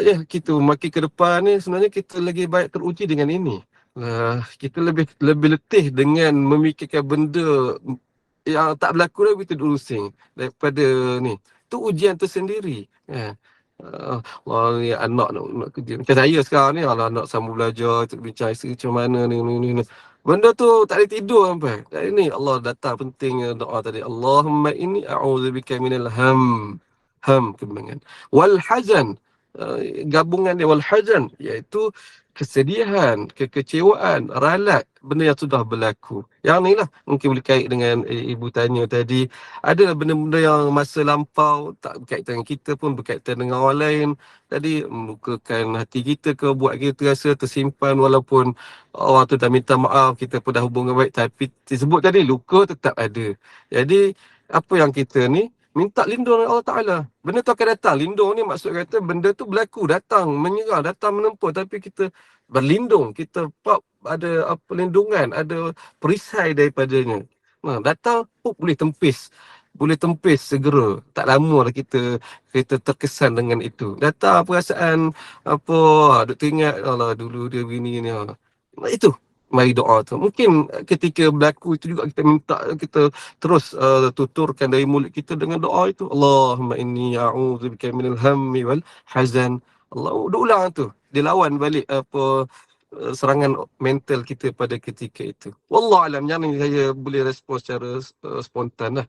Ya, kita makin ke depan ni sebenarnya kita lagi baik teruji dengan ini. Kita lebih letih dengan memikirkan benda yang tak berlaku dah, kita urusing daripada ni. Tu ujian tersendiri. Wah, ni anak nak kerja. Macam saya sekarang ni, kalau anak sambung belajar, bincang isteri macam mana ni. Benda tu tak boleh tidur sampai. Dari ni Allah datang pentingnya doa tadi. Allahumma inni a'udzubika minal kebimbangan. Wal hazan, gabungan dia wal hazan, iaitu kesedihan, kekecewaan, ralat benda yang sudah berlaku. Yang ni lah mungkin boleh kait dengan ibu tanya tadi. Ada benda-benda yang masa lampau tak berkaitan dengan kita pun, berkaitan dengan orang lain. Tadi melukakan hati kita ke, buat kita rasa tersimpan walaupun orang tu dah minta maaf, kita pun dah hubungan baik, tapi disebut tadi luka tetap ada. Jadi apa yang kita ni minta lindung Allah Ta'ala. Benda tu akan datang. Lindung ni maksud kata benda tu berlaku, datang, menyerang, datang menempur. Tapi kita berlindung. Kita ada perlindungan, ada perisai daripadanya. Datang, boleh tempis. Boleh tempis segera. Tak lama lah kita terkesan dengan itu. Datang perasaan apa, duk teringat, Allah dulu dia begini ni. Itu. Mari doa tu. Mungkin ketika berlaku itu juga kita minta, kita terus tuturkan dari mulut kita dengan doa itu. Allahumma inni a'udzubika minal hammi wal hazan. Allah, ulang tu. Dia lawan balik serangan mental kita pada ketika itu. Wallahualam, yang ni saya boleh respon secara spontan lah.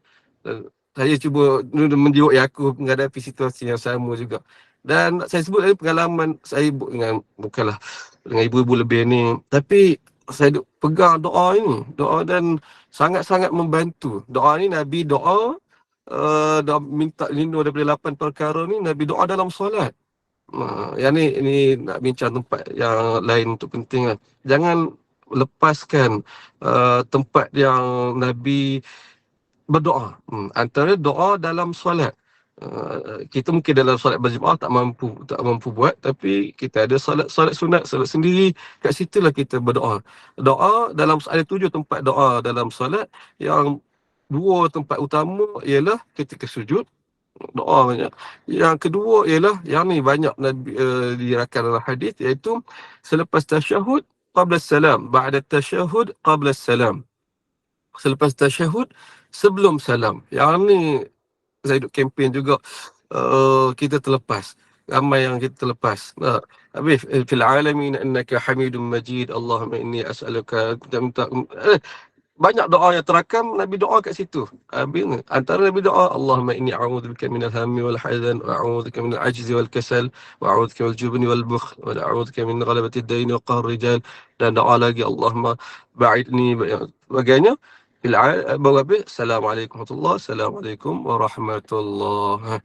Saya cuba menjiwai aku menghadapi situasi yang sama juga. Dan saya sebut tadi pengalaman saya bukanlah dengan ibu-ibu lebih ni, tapi saya pegang doa ini, doa, dan sangat-sangat membantu. Doa ni Nabi doa, doa minta lindung daripada 8 perkara ni, Nabi doa dalam solat. Yang ni nak bincang tempat yang lain untuk penting lah. Jangan lepaskan tempat yang Nabi berdoa. Antara doa dalam solat. Kita mungkin dalam solat berjemaah tak mampu buat, tapi kita ada solat sunat, solat sendiri, kat situlah kita berdoa. Doa dalam ada 7 tempat doa dalam solat. Yang 2 tempat utama ialah ketika sujud, doa banyak. Yang kedua ialah yang ni banyak dirakan dalam hadis, iaitu selepas tasyahud qabla salam, ba'da tasyahud qabla salam. Selepas tasyahud sebelum salam. Yang ni saya duk kempen juga, kita terlepas. Ramai yang kita terlepas. Habis fil alamin innaka hamidum majid, Allahumma inni as'aluka, minta banyak doa yang terakam, Nabi doa kat situ. Habis antara Nabi doa, Allahumma inni a'udzubika minal hammi wal hazan, wa a'udzubika minal ajzi wal kasal, wa a'udzubika minal jubni wal bukhl, wa a'udzubika min ghalabati ad-dain wa qahr rijal. Dan doa lagi, Allahumma ba'idni bagainya. Assalamualaikum warahmatullahi, Assalamualaikum warahmatullahi.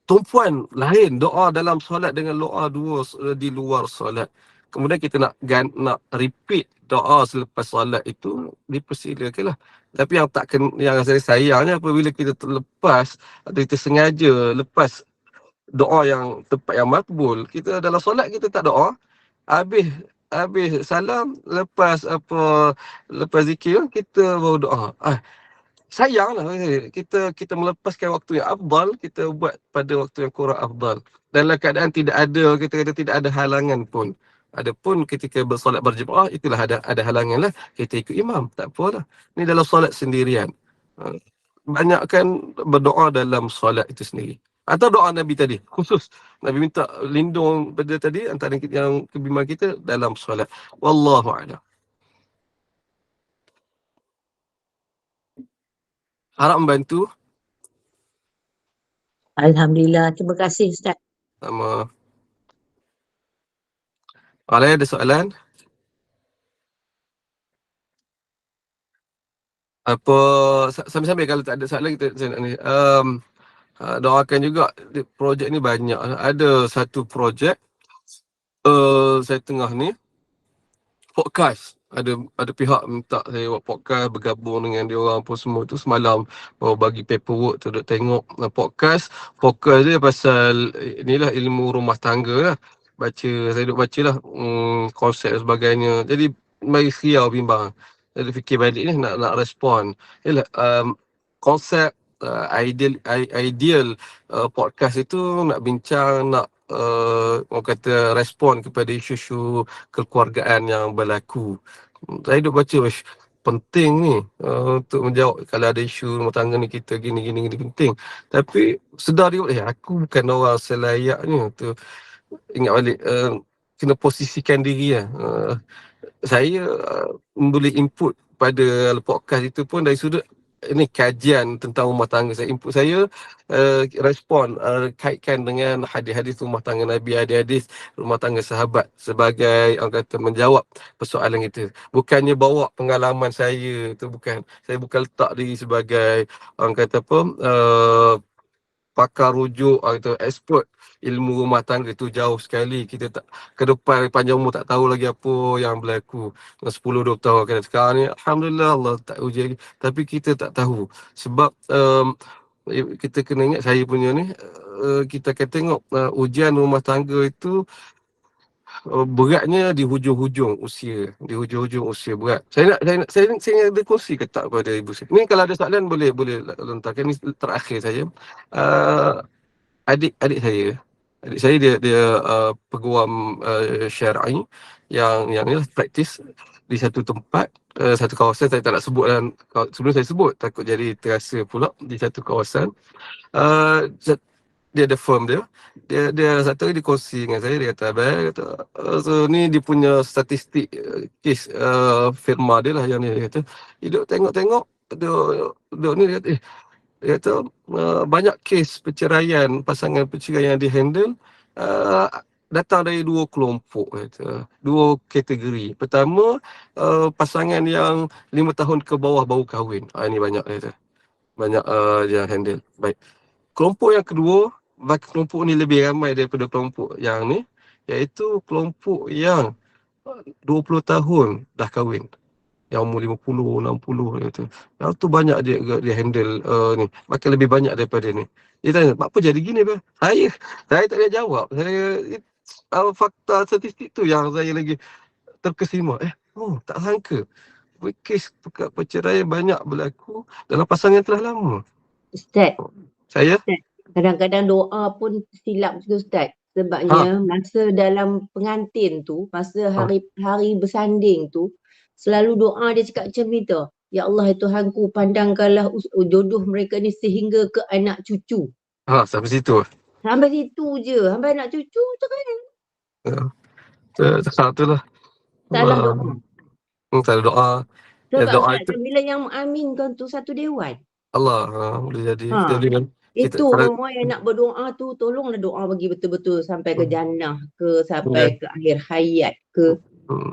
Tumpuan lain doa dalam solat dengan doa dua di luar solat. Kemudian kita nak repeat doa selepas solat itu, dipersilakanlah. Tapi yang saya sayangnya apabila kita terlepas atau kita sengaja lepas doa yang tempat yang makbul, kita dalam solat kita tak doa, habis salam, lepas zikir kita baru doa. Sayanglah kita melepaskan waktu yang afdal, kita buat pada waktu yang kurang afdal. Dalam keadaan tidak ada, kita kata tidak ada halangan pun. Adapun ketika bersolat berjemaah, itulah ada halangan lah. Kita ikut imam, tak apalah. Ni dalam solat sendirian. Banyakkan berdoa dalam solat itu sendiri. Atau doa Nabi tadi, khusus Nabi minta lindung pada tadi, antara yang kebimbangan kita dalam solat. Wallahu'alam. Harap membantu. Alhamdulillah. Terima kasih Ustaz. Sama. Ada soalan? Apa sambil-sambil kalau tak ada soalan kita ni. Doakan juga projek ni banyak. Ada satu projek saya tengah ni podcast. Ada pihak minta saya buat podcast, bergabung dengan dia orang apa semua tu. Semalam baru bagi paperwork tu, duk tengok podcast. Fokus dia pasal inilah ilmu rumah tangga lah. Saya duk baca lah konsep dan sebagainya. Jadi mari siau bimbang. Jadi fikir balik ni nak respon. Yalah, konsep ideal podcast itu nak bincang, nak orang kata respon kepada isu-isu kekeluargaan yang berlaku. Saya duk baca, penting ni untuk menjawab kalau ada isu rumah tangga ni, kita gini penting. Tapi sedar dia, aku bukan orang selayaknya tu. Ingat balik, kena posisikan diri lah. Saya boleh input pada podcast itu pun dari sudut ini kajian tentang rumah tangga. Input saya respon kaitkan dengan hadis-hadis rumah tangga Nabi, hadis-hadis rumah tangga sahabat sebagai orang kata menjawab persoalan itu. Bukannya bawa pengalaman saya tu, bukan. Saya bukan letak diri sebagai orang kata apa pakar rujuk atau expert ilmu rumah tangga. Tu jauh sekali. Kita tak ke depan panjang umur tak tahu lagi apa yang berlaku 10-20 tahun akan datang. Sekarang ni alhamdulillah Allah tak uji lagi, tapi kita tak tahu sebab kita kena ingat, saya punya ni kita akan tengok ujian rumah tangga itu beratnya di hujung-hujung usia, berat. Saya nak ada kongsi ke tak pada ibu saya. Ni kalau ada soalan boleh lontarkan. Ni terakhir saya. Adik saya dia peguam syar'i yang ni praktis di satu tempat, satu kawasan. Saya tak nak sebut, dan sebelum saya sebut takut jadi terasa pula. Di satu kawasan dia ada firm dia satu hari dia kongsi dengan saya. Dia kata, abang, so ni dia punya statistik kes firma dia lah yang ni. Dia kata, duduk tengok duduk ni, dia kata banyak kes perceraian, pasangan perceraian yang dihandle datang dari dua kelompok, kata, dua kategori. Pertama, pasangan yang 5 tahun ke bawah baru kahwin. Ini banyak, kata, banyak dia handle. Baik. Kelompok yang kedua, kelompok ni lebih ramai daripada kelompok yang ni, iaitu kelompok yang 20 tahun dah kahwin, yang umur 50, 60 kata. Yang tu banyak dia handle ni, makin lebih banyak daripada ni. Dia tanya, apa jadi gini bang? Saya tak boleh jawab. Fakta statistik tu yang saya lagi terkesima. Tak sangka kes perceraian banyak berlaku dalam pasangan yang telah lama. Ustaz, Saya kadang-kadang doa pun silap juga Ustaz. Sebabnya masa dalam pengantin tu, masa hari bersanding tu, selalu doa dia cakap macam ni tu. Ya Allah, Tuhanku, pandangkanlah jodoh mereka ni sehingga ke anak cucu. sampai situ. Sampai situ je. Sampai anak cucu tu kan. Tu lah. Salah doa. Salah doa. Sebab doa Ustaz, itu bila yang mengaminkan tu satu dewan. Allah boleh jadi. Jadi kan Itu semua yang nak berdoa tu, tolonglah doa bagi betul-betul sampai ke jannah ke, sampai ke akhir hayat ke.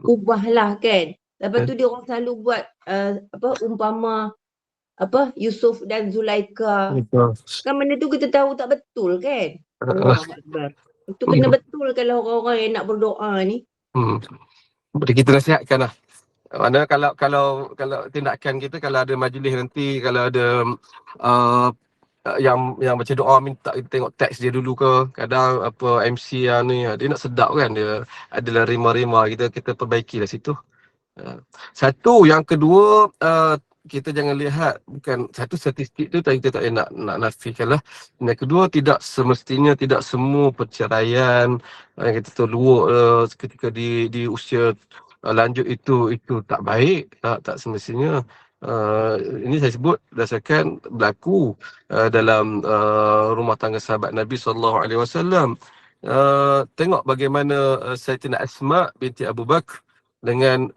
Ubahlah kan. Lepas tu dia orang selalu buat umpama Yusuf dan Zulaika. Kan benda tu kita tahu tak betul kan. Allahuakbar. Itu kena betul kalau orang-orang yang nak berdoa ni. Kita nasihatkan lah. Mana kalau tindakan kita, kalau ada majlis nanti, kalau ada yang baca doa, minta kita tengok teks dia dulu ke. Kadang MC yang ni dia nak sedap kan, dia adalah rima-rima, kita perbaiki lah situ. Satu, yang kedua, kita jangan lihat, bukan satu statistik tu kita tak nak nafikan lah. Yang kedua, tidak semestinya, tidak semua perceraian yang kita terluak ketika di usia lanjut itu tak baik, tak semestinya. Ini saya sebut berdasarkan berlaku dalam rumah tangga sahabat Nabi SAW. Tengok bagaimana Sayyidatina Asma binti Abu Bakar dengan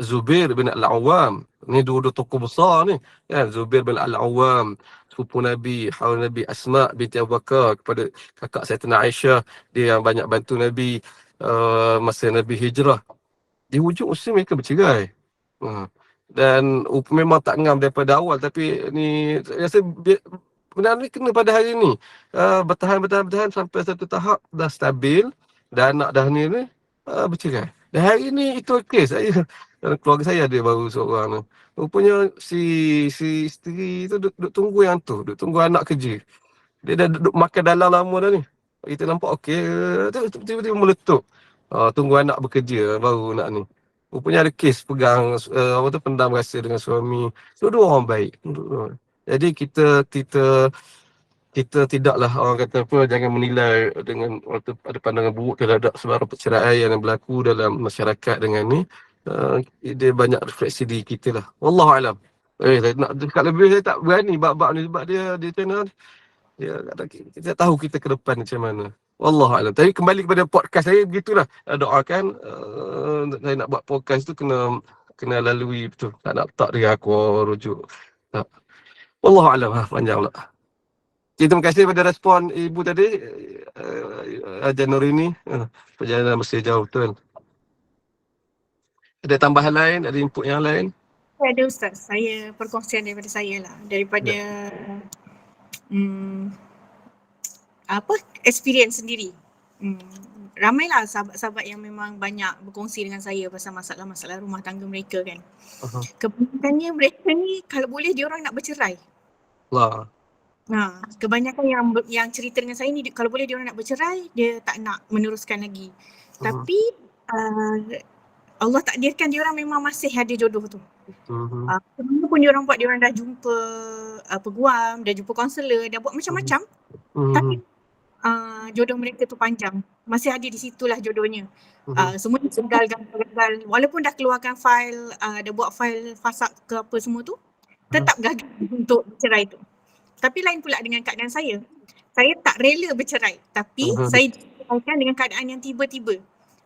Zubair bin Al-Awwam. Ni dua tokoh besar ni kan. Zubair bin Al-Awwam, sepupu Nabi, hawal Nabi. Asma binti Abu Bakar, kepada kakak Sayyidatina Aisyah, dia yang banyak bantu Nabi masa Nabi hijrah. Di hujung usia mereka bercerai. Dan memang tak ngam daripada awal, tapi ni saya rasa benda ni kena pada hari ni. Bertahan sampai satu tahap dah stabil, dan anak dah ni bercerai. Dan hari ni itu kes saya. Dalam keluarga saya ada baru seorang tu. Rupanya si isteri tu duk tunggu yang tu, duk tunggu anak kerja. Dia dah duduk makan dalam lama dah ni. Kita nampak okey, tiba-tiba meletup. Tunggu anak bekerja baru nak ni. Rupanya ada kes pegang pendam rasa dengan suami. Dua orang baik. Jadi kita tidaklah, orang kata apa, jangan menilai dengan ada pandangan buruk terhadap sebarang perceraian yang berlaku dalam masyarakat dengan ni. Dia banyak refleksi diri kita lah. Wallahualam. Saya nak cakap lebih, saya tak berani bab-bab ni sebab dia channel kita tak tahu kita ke depan macam mana. Wallahualam. Tapi kembali kepada podcast saya, begitulah. Doakan saya nak buat podcast tu kena lalui betul. Tak nak letak dia aku rujuk. Tak. Wallahualam. Panjang pula. Okay, terima kasih pada respon ibu tadi, Januari ni. Perjalanan masih jauh betul. Ada tambahan lain, ada input yang lain? Ada Ustaz, saya perkongsian daripada saya lah. Daripada experience sendiri. Ramailah sahabat-sahabat yang memang banyak berkongsi dengan saya pasal masalah-masalah rumah tangga mereka kan. Kebanyakannya mereka ni kalau boleh dia orang nak bercerai. Allah. Kebanyakan yang cerita dengan saya ni kalau boleh dia orang nak bercerai, dia tak nak meneruskan lagi. Tapi Allah takdirkan dia orang memang masih ada jodoh tu. Sebelum pun dia orang buat, dia orang dah jumpa peguam, dah jumpa kaunselor, dah buat macam-macam. Tapi jodoh mereka tu panjang. Masih ada di situlah jodohnya. Semua gagal. Walaupun dah keluarkan fail, dah buat fail fasak ke apa semua tu, tetap gagal untuk bercerai tu. Tapi lain pula dengan keadaan saya. Saya tak rela bercerai. Tapi saya diceraikan dengan keadaan yang tiba-tiba.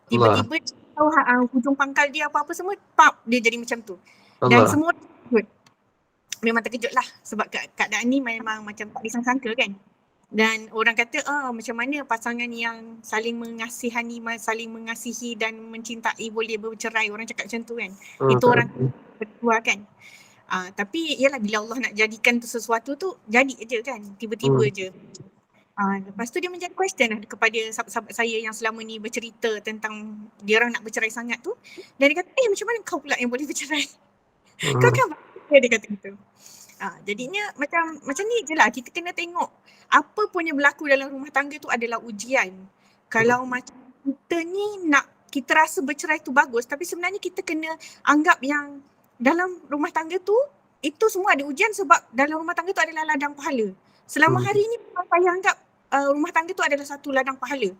Tiba-tiba tahu hujung pangkal dia apa-apa semua, dia jadi macam tu. Dan semua memang terkejut lah sebab keadaan ni memang macam tak disangka kan. Dan orang kata macam mana pasangan yang saling mengasihani, saling mengasihi dan mencintai boleh bercerai. Orang cakap macam tu kan. Itu orang berdua kan. Tapi ialah bila Allah nak jadikan tu sesuatu tu, jadi je kan, tiba-tiba je. Lepas tu dia menjadi question lah kepada sahabat-sahabat saya yang selama ni bercerita tentang dia orang nak bercerai sangat tu. Dan dia kata, macam mana kau pula yang boleh bercerai? Kau kan dia kata gitu. Jadinya macam ni je lah, kita kena tengok apa pun yang berlaku dalam rumah tangga tu adalah ujian. Kalau macam kita ni kita rasa bercerai tu bagus, tapi sebenarnya kita kena anggap yang dalam rumah tangga tu, itu semua ada ujian sebab dalam rumah tangga tu adalah ladang pahala. Selama hari ni saya anggap rumah tangga tu adalah satu ladang pahala.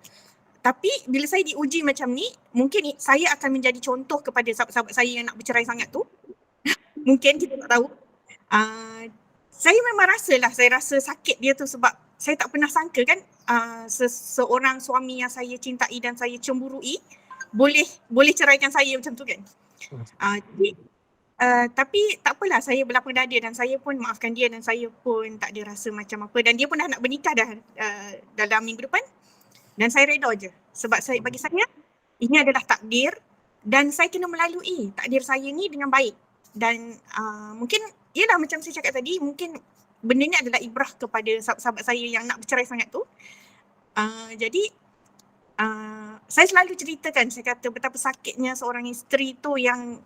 Tapi bila saya diuji macam ni, mungkin saya akan menjadi contoh kepada sahabat-sahabat saya yang nak bercerai sangat tu. Mungkin kita tak tahu. Saya memang saya rasa sakit dia tu sebab saya tak pernah sangka kan seorang suami yang saya cintai dan saya cemburui boleh ceraikan saya macam tu kan. Tapi tak apalah, saya berlapang dada dan saya pun maafkan dia dan saya pun tak ada rasa macam apa. Dan dia pun dah nak bernikah dah dalam minggu depan. Dan saya reda je. Sebab bagi saya, ini adalah takdir dan saya kena melalui takdir saya ni dengan baik. Dan mungkin, yelah macam saya cakap tadi, mungkin benda ni adalah ibrah kepada sahabat-sahabat saya yang nak bercerai sangat tu. Jadi, saya selalu ceritakan, saya kata betapa sakitnya seorang isteri tu yang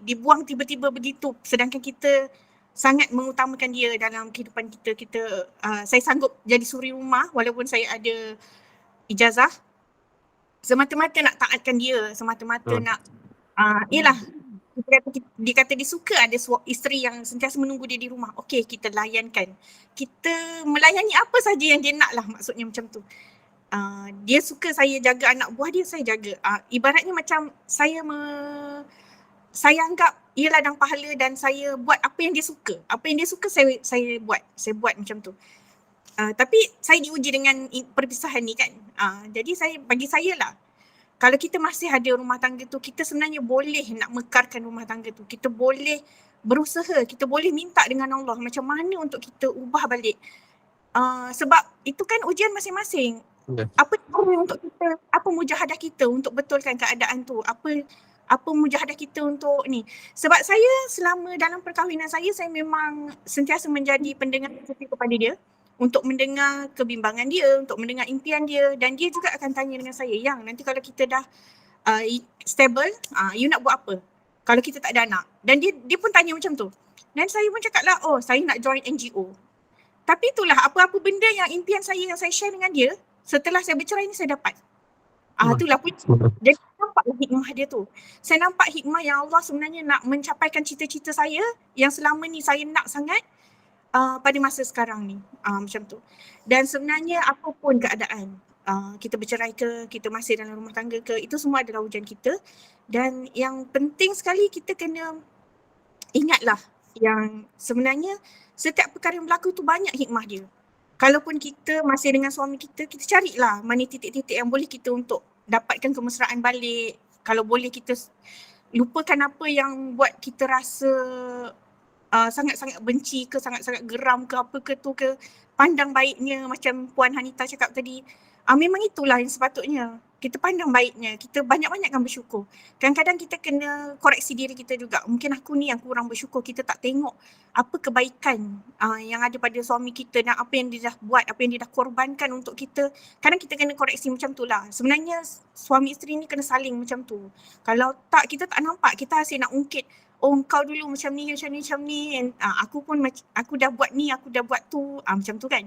dibuang tiba-tiba begitu, sedangkan kita sangat mengutamakan dia dalam kehidupan kita. Saya sanggup jadi suri rumah walaupun saya ada ijazah, semata-mata nak taatkan dia, semata-mata nak yelah, dia kata dia suka ada isteri yang sentiasa menunggu dia di rumah. Okey, kita layankan, kita melayani apa saja yang dia nak lah, maksudnya macam tu. Dia suka saya jaga anak buah dia, saya jaga. Ibaratnya macam saya anggap ia ladang pahala dan saya buat apa yang dia suka. Apa yang dia suka saya buat macam tu. Tapi saya diuji dengan perpisahan ni kan. Jadi bagi saya lah, kalau kita masih ada rumah tangga tu, kita sebenarnya boleh nak mekarkan rumah tangga tu. Kita boleh berusaha, kita boleh minta dengan Allah macam mana untuk kita ubah balik. Sebab itu kan ujian masing-masing. Apa untuk kita, apa mujahadah kita untuk betulkan keadaan tu, apa mujahadah kita untuk ni. Sebab saya selama dalam perkahwinan saya memang sentiasa menjadi pendengar setia kepada dia. untuk mendengar kebimbangan dia, untuk mendengar impian dia, dan dia juga akan tanya dengan saya, yang nanti kalau kita dah stable, you nak buat apa kalau kita tak ada anak? Dan dia pun tanya macam tu. Dan saya pun cakap lah, oh saya nak join NGO. Tapi itulah apa-apa benda yang impian saya yang saya share dengan dia, setelah saya bercerai ni saya dapat. Itulah pun. Jadi nampaklah hikmah dia tu. Saya nampak hikmah yang Allah sebenarnya nak mencapaikan cita-cita saya yang selama ni saya nak sangat pada masa sekarang ni. Macam tu. Dan sebenarnya apapun keadaan, kita bercerai ke, kita masih dalam rumah tangga ke, itu semua adalah ujian kita. Dan yang penting sekali kita kena ingatlah yang sebenarnya setiap perkara yang berlaku tu banyak hikmah dia. Kalaupun kita masih dengan suami kita, kita carilah mana titik-titik yang boleh kita untuk dapatkan kemesraan balik. Kalau boleh kita lupakan apa yang buat kita rasa sangat-sangat benci ke, sangat-sangat geram ke, apa ke tu ke. Pandang baiknya macam Puan Hanita cakap tadi. Memang itulah yang sepatutnya. Kita pandang baiknya, kita banyak-banyakkan bersyukur. Kadang-kadang kita kena koreksi diri kita juga. Mungkin aku ni yang kurang bersyukur, kita tak tengok apa kebaikan yang ada pada suami kita dan apa yang dia dah buat, apa yang dia dah korbankan untuk kita. Kadang kita kena koreksi macam tu lah. Sebenarnya suami isteri ni kena saling macam tu. Kalau tak, kita tak nampak, kita asyik nak ungkit, oh kau dulu macam ni. And, aku pun aku dah buat ni, aku dah buat tu, macam tu kan.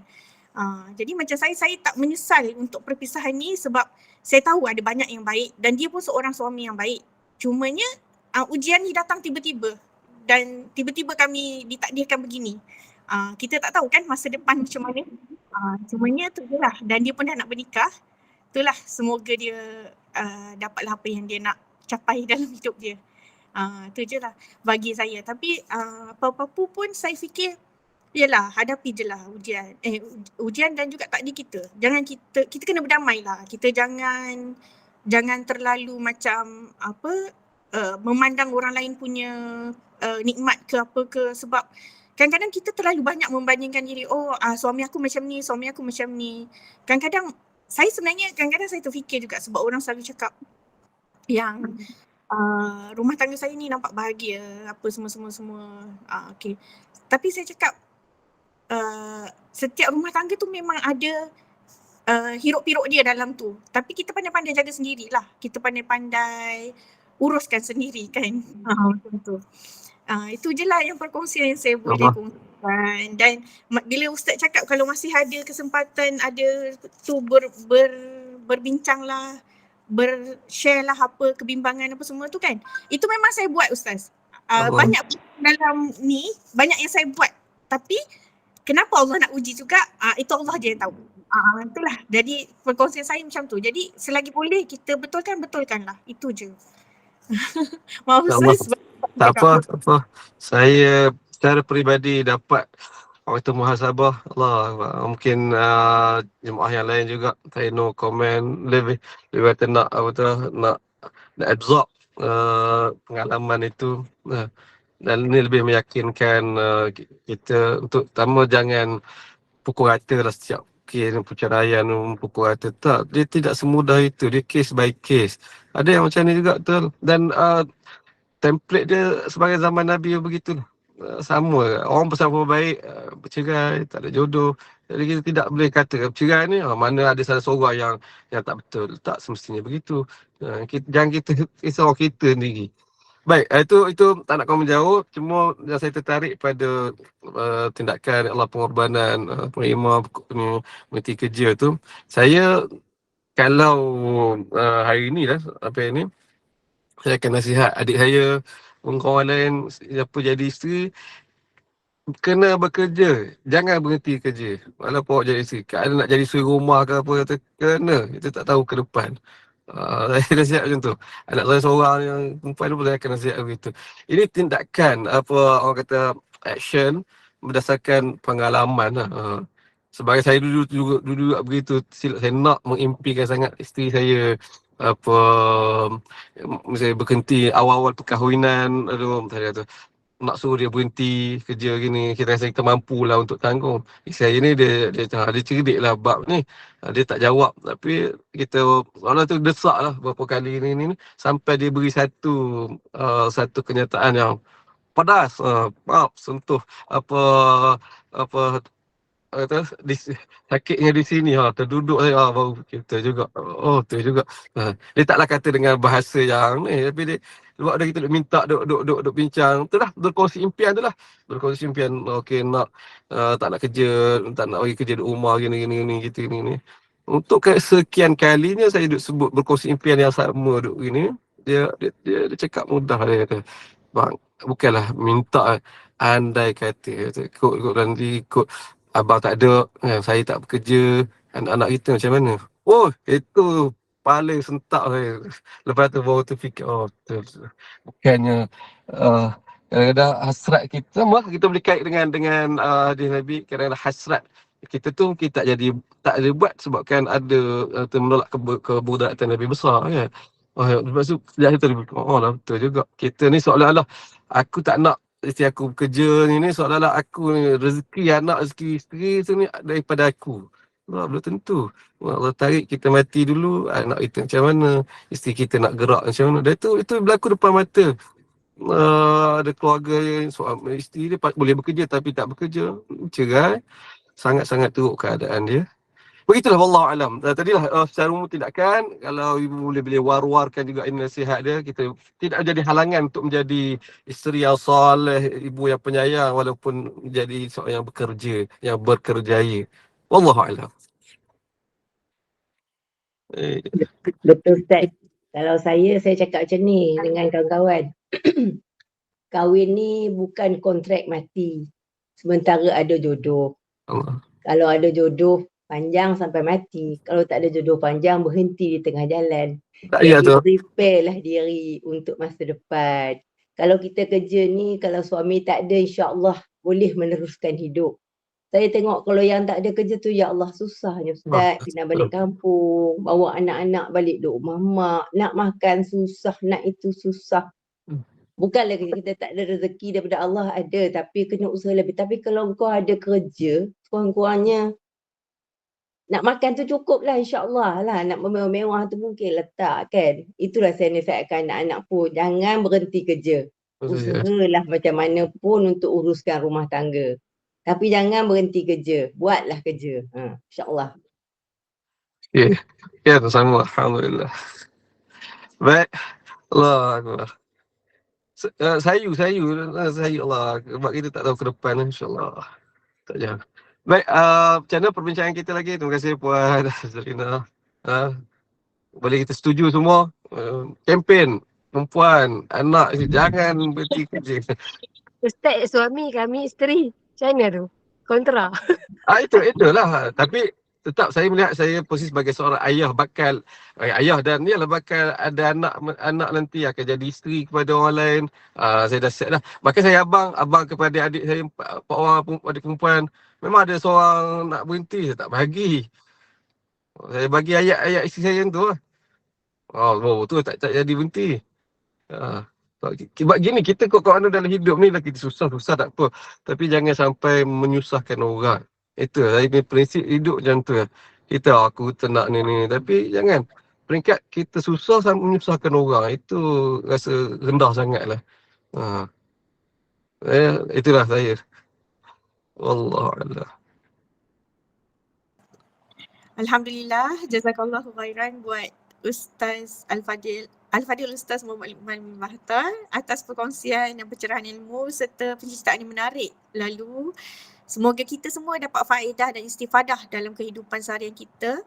Jadi macam saya tak menyesal untuk perpisahan ni sebab saya tahu ada banyak yang baik dan dia pun seorang suami yang baik. Cumanya ujian ni datang tiba-tiba dan tiba-tiba kami ditakdirkan begini. Kita tak tahu kan masa depan macam mana. Cumanya tu je lah, dan dia pun dah nak bernikah. Itulah, semoga dia dapatlah apa yang dia nak capai dalam hidup dia. Tu je lah bagi saya. Tapi apa-apa pun saya fikir, yalah, hadapi je lah ujian dan juga takdir kita. Jangan kita kena berdamai lah. Kita jangan terlalu macam memandang orang lain punya nikmat ke apa ke, sebab kadang-kadang kita terlalu banyak membandingkan diri. Suami aku macam ni, suami aku macam ni. Kadang-kadang saya terfikir juga sebab orang selalu cakap yang rumah tangga saya ni nampak bahagia, apa semua. Okay. Tapi saya cakap setiap rumah tangga tu memang ada hiruk-piruk dia dalam tu. Tapi kita pandai-pandai jaga sendirilah. Kita pandai-pandai uruskan sendiri kan. Macam tu. Itu je lah yang perkongsian yang saya boleh kongsikan. Dan bila Ustaz cakap kalau masih ada kesempatan ada tu berbincang lah, share lah apa kebimbangan apa semua tu kan. Itu memang saya buat Ustaz. Banyak dalam ni, banyak yang saya buat. Tapi kenapa Allah nak uji juga, itu Allah je yang tahu. Itulah. Jadi perkongsian saya macam tu. Jadi selagi boleh kita betulkanlah. Itu je. Maaf Ustaz. Tak apa. Saya secara peribadi dapat waktu muhasabah Allah. Mungkin jemaah yang lain juga, saya no comment, lebih kata nak absorb pengalaman itu. Dan ini lebih meyakinkan kita untuk pertama jangan pukul rata lah setiap kes perceraian, pukul rata. Tak, dia tidak semudah itu. Dia case by case. Ada yang macam ni juga betul. Dan template dia sebagai zaman Nabi begitu. Sama. Orang bersama baik, bercerai, tak ada jodoh. Jadi kita tidak boleh kata bercerai ni mana ada salah seorang yang tak betul. Tak semestinya begitu. Jangan kita risau kita sendiri. Baik, itu tak nak komen jauh. Cuma yang saya tertarik pada tindakan Allah pengorbanan, penerima berhenti kerja tu. Saya kalau hari ni lah, ini, saya akan nasihat adik saya, kawan lain, siapa jadi isteri, kena bekerja. Jangan berhenti kerja. Walaupun awak jadi isteri. Kalau nak jadi isteri rumah ke apa, kena. Kita tak tahu ke depan. Saya nasihat macam tu. Anak saya seorang yang perempuan pun saya akan nasihat begitu. Ini tindakan orang kata action berdasarkan pengalaman lah. Sebagai saya dulu juga begitu, saya nak mengimpikan sangat isteri saya misalnya berhenti awal-awal perkahwinan, saya kata nak suruh dia berhenti kerja gini, kita rasa kita mampu lah untuk tanggung. Saya ni dia cerdik lah bab ni. Dia tak jawab, tapi kita orang tu desak lah berapa kali ni sampai dia beri satu kenyataan yang padas, sentuh sakitnya di sini terduduk saya baru kita juga. Oh tu juga. Dia taklah kata dengan bahasa yang ni, tapi dia sebab dia kita duk minta duk bincang. Tu lah berkongsi impian tu lah. Berkongsi impian okey nak tak nak kerja, tak nak pergi kerja di rumah gini gitu gini. Untuk kesekian kalinya saya duk sebut berkongsi impian yang sama duk gini. Dia cakap mudah, dia kata, "Bang, bukanlah minta andai kata ikut nanti ikut abang tak ada, saya tak bekerja, anak-anak kita macam mana?" Oh, itu paling sentak saya. Lepas tu baru terfikir, oh betul. Bukannya kadang-kadang hasrat kita, malah kita boleh kait dengan hadis Nabi, kadang-kadang hasrat kita tu kita tak ada buat sebabkan ada menolak kemudaratan lebih besar kan. Lepas tu sejak situ dia fikir, oh lah betul juga. Kita ni seolah-olah aku tak nak isteri aku bekerja ni seolah-olah aku ni rezeki anak, rezeki isteri tu ni daripada aku. Belum tentu. Allah tarik kita mati dulu, anak kita macam mana, isteri kita nak gerak macam mana. Dan itu berlaku depan mata. Ada keluarga yang suami isteri dia boleh bekerja tapi tak bekerja, cerai, sangat-sangat teruk keadaan dia. Begitulah wallahu alam. Tadilah secara umum tindakan, kalau ibu boleh war-warkan juga ini nasihat dia, kita tidak jadi halangan untuk menjadi isteri yang soleh, ibu yang penyayang walaupun menjadi seorang yang bekerja, yang berkerjaya. Wallahu alam. Betul Ustaz. Kalau saya cakap macam ni dengan kawan-kawan. Kahwin ni bukan kontrak mati. Sementara ada jodoh. Allah. Kalau ada jodoh panjang sampai mati. Kalau tak ada jodoh panjang berhenti di tengah jalan. Jadi prepare lah diri untuk masa depan. Kalau kita kerja ni, kalau suami tak ada, insya-Allah boleh meneruskan hidup. Saya tengok kalau yang tak ada kerja tu, ya Allah susahnya Ustaz. Kena balik kampung, bawa anak-anak balik duduk rumah mak, nak makan susah, nak itu susah. Bukanlah kita tak ada rezeki daripada Allah, ada, tapi kena usaha lebih. Tapi kalau kau ada kerja, kurang-kurangnya nak makan tu cukup lah, insya-Allah lah. Nak mewah-mewah tu mungkin letak kan. Itulah saya nasihatkan anak-anak pun, jangan berhenti kerja. Usahalah macam mana pun untuk uruskan rumah tangga. Tapi jangan berhenti kerja. Buatlah kerja. InsyaAllah. Ya, sama. Alhamdulillah. Baik. Allah Akbar. Sayu Allah. Sebab kita tak tahu ke depan, insyaAllah. Tak jauh. Baik, macam mana perbincangan kita lagi? Terima kasih Puan Zarina. Boleh kita setuju semua. Kempen perempuan, anak, jangan berhenti kerja. Ustaz suami, kami isteri. Macam mana tu? Kontra. Itulah. Tapi tetap saya melihat saya posisi sebagai seorang ayah bakal ayah dan ialah bakal ada anak nanti akan jadi isteri kepada orang lain. Saya dah set dah. Bahkan saya abang kepada adik saya 4 orang adik perempuan. Memang ada seorang nak berhenti, saya tak bagi. Saya bagi ayat-ayat isteri saya tu lah. Tu tak jadi berhenti. Sebab gini, kita kok kawan dalam hidup ni lah, kita susah tak apa. Tapi jangan sampai menyusahkan orang. Itu saya punya prinsip hidup macam tu lah. Kita aku tak ni. Tapi jangan. Peringkat kita susah sampai menyusahkan orang. Itu rasa rendah sangat lah. Itulah saya. Wallahualam. Alhamdulillah, jazakallahu khairan buat Ustaz Al-Fadil Ustaz Muhammad Luqman bin Bahtah atas perkongsian dan pencerahan ilmu serta penceritaan yang menarik. Lalu semoga kita semua dapat faedah dan istifadah dalam kehidupan seharian kita,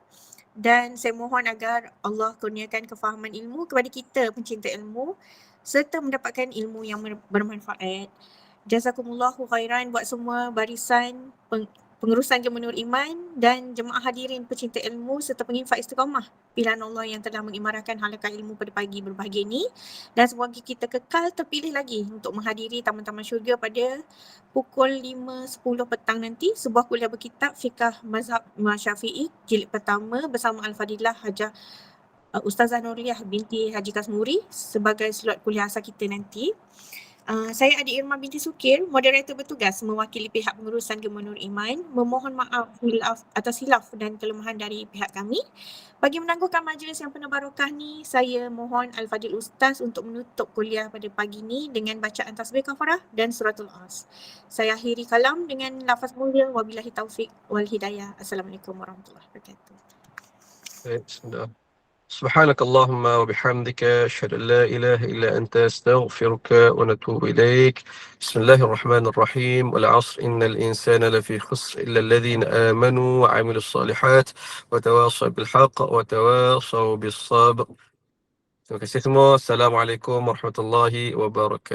dan saya mohon agar Allah kurniakan kefahaman ilmu kepada kita pencinta ilmu serta mendapatkan ilmu yang bermanfaat. Jazakumullahu khairan buat semua barisan pengurusan Jemaah Nur Iman dan jemaah hadirin pecinta ilmu serta penginfak istiqamah pilihan Allah yang telah mengimarahkan halaqah ilmu pada pagi berbahagia ini, dan semoga kita kekal terpilih lagi untuk menghadiri taman-taman syurga pada pukul 5.10 petang nanti, sebuah kuliah berkitab Fiqh Mazhab Imam Syafi'i jilid pertama bersama Al-Fadilah Hajah Ustazah Nurliah binti Haji Kasmuri sebagai slot kuliah asal kita nanti. Saya Adik Irma binti Sukir, moderator bertugas mewakili pihak pengurusan Gemah Nur Iman, memohon maaf atas hilaf dan kelemahan dari pihak kami. Bagi menangguhkan majlis yang penuh barakah ni, saya mohon Al-Fadil Ustaz untuk menutup kuliah pada pagi ni dengan bacaan tasbih kafarah dan suratul As. Saya akhiri kalam dengan lafaz mulia, wabillahi taufik wal hidayah. Assalamualaikum warahmatullahi wabarakatuh. Baik, bismillah. سبحانك اللهم وبحمدك أشهد أن لا إله إلا أنت أستغفرك ونتوب إليك. بسم الله الرحمن الرحيم. والعصر إن الإنسان لفي خسر إلا الذين آمنوا وعملوا الصالحات وتواصوا بالحق وتواصوا بالصبر. Terima kasih semua. Assalamualaikum warahmatullahi wabarakatuh.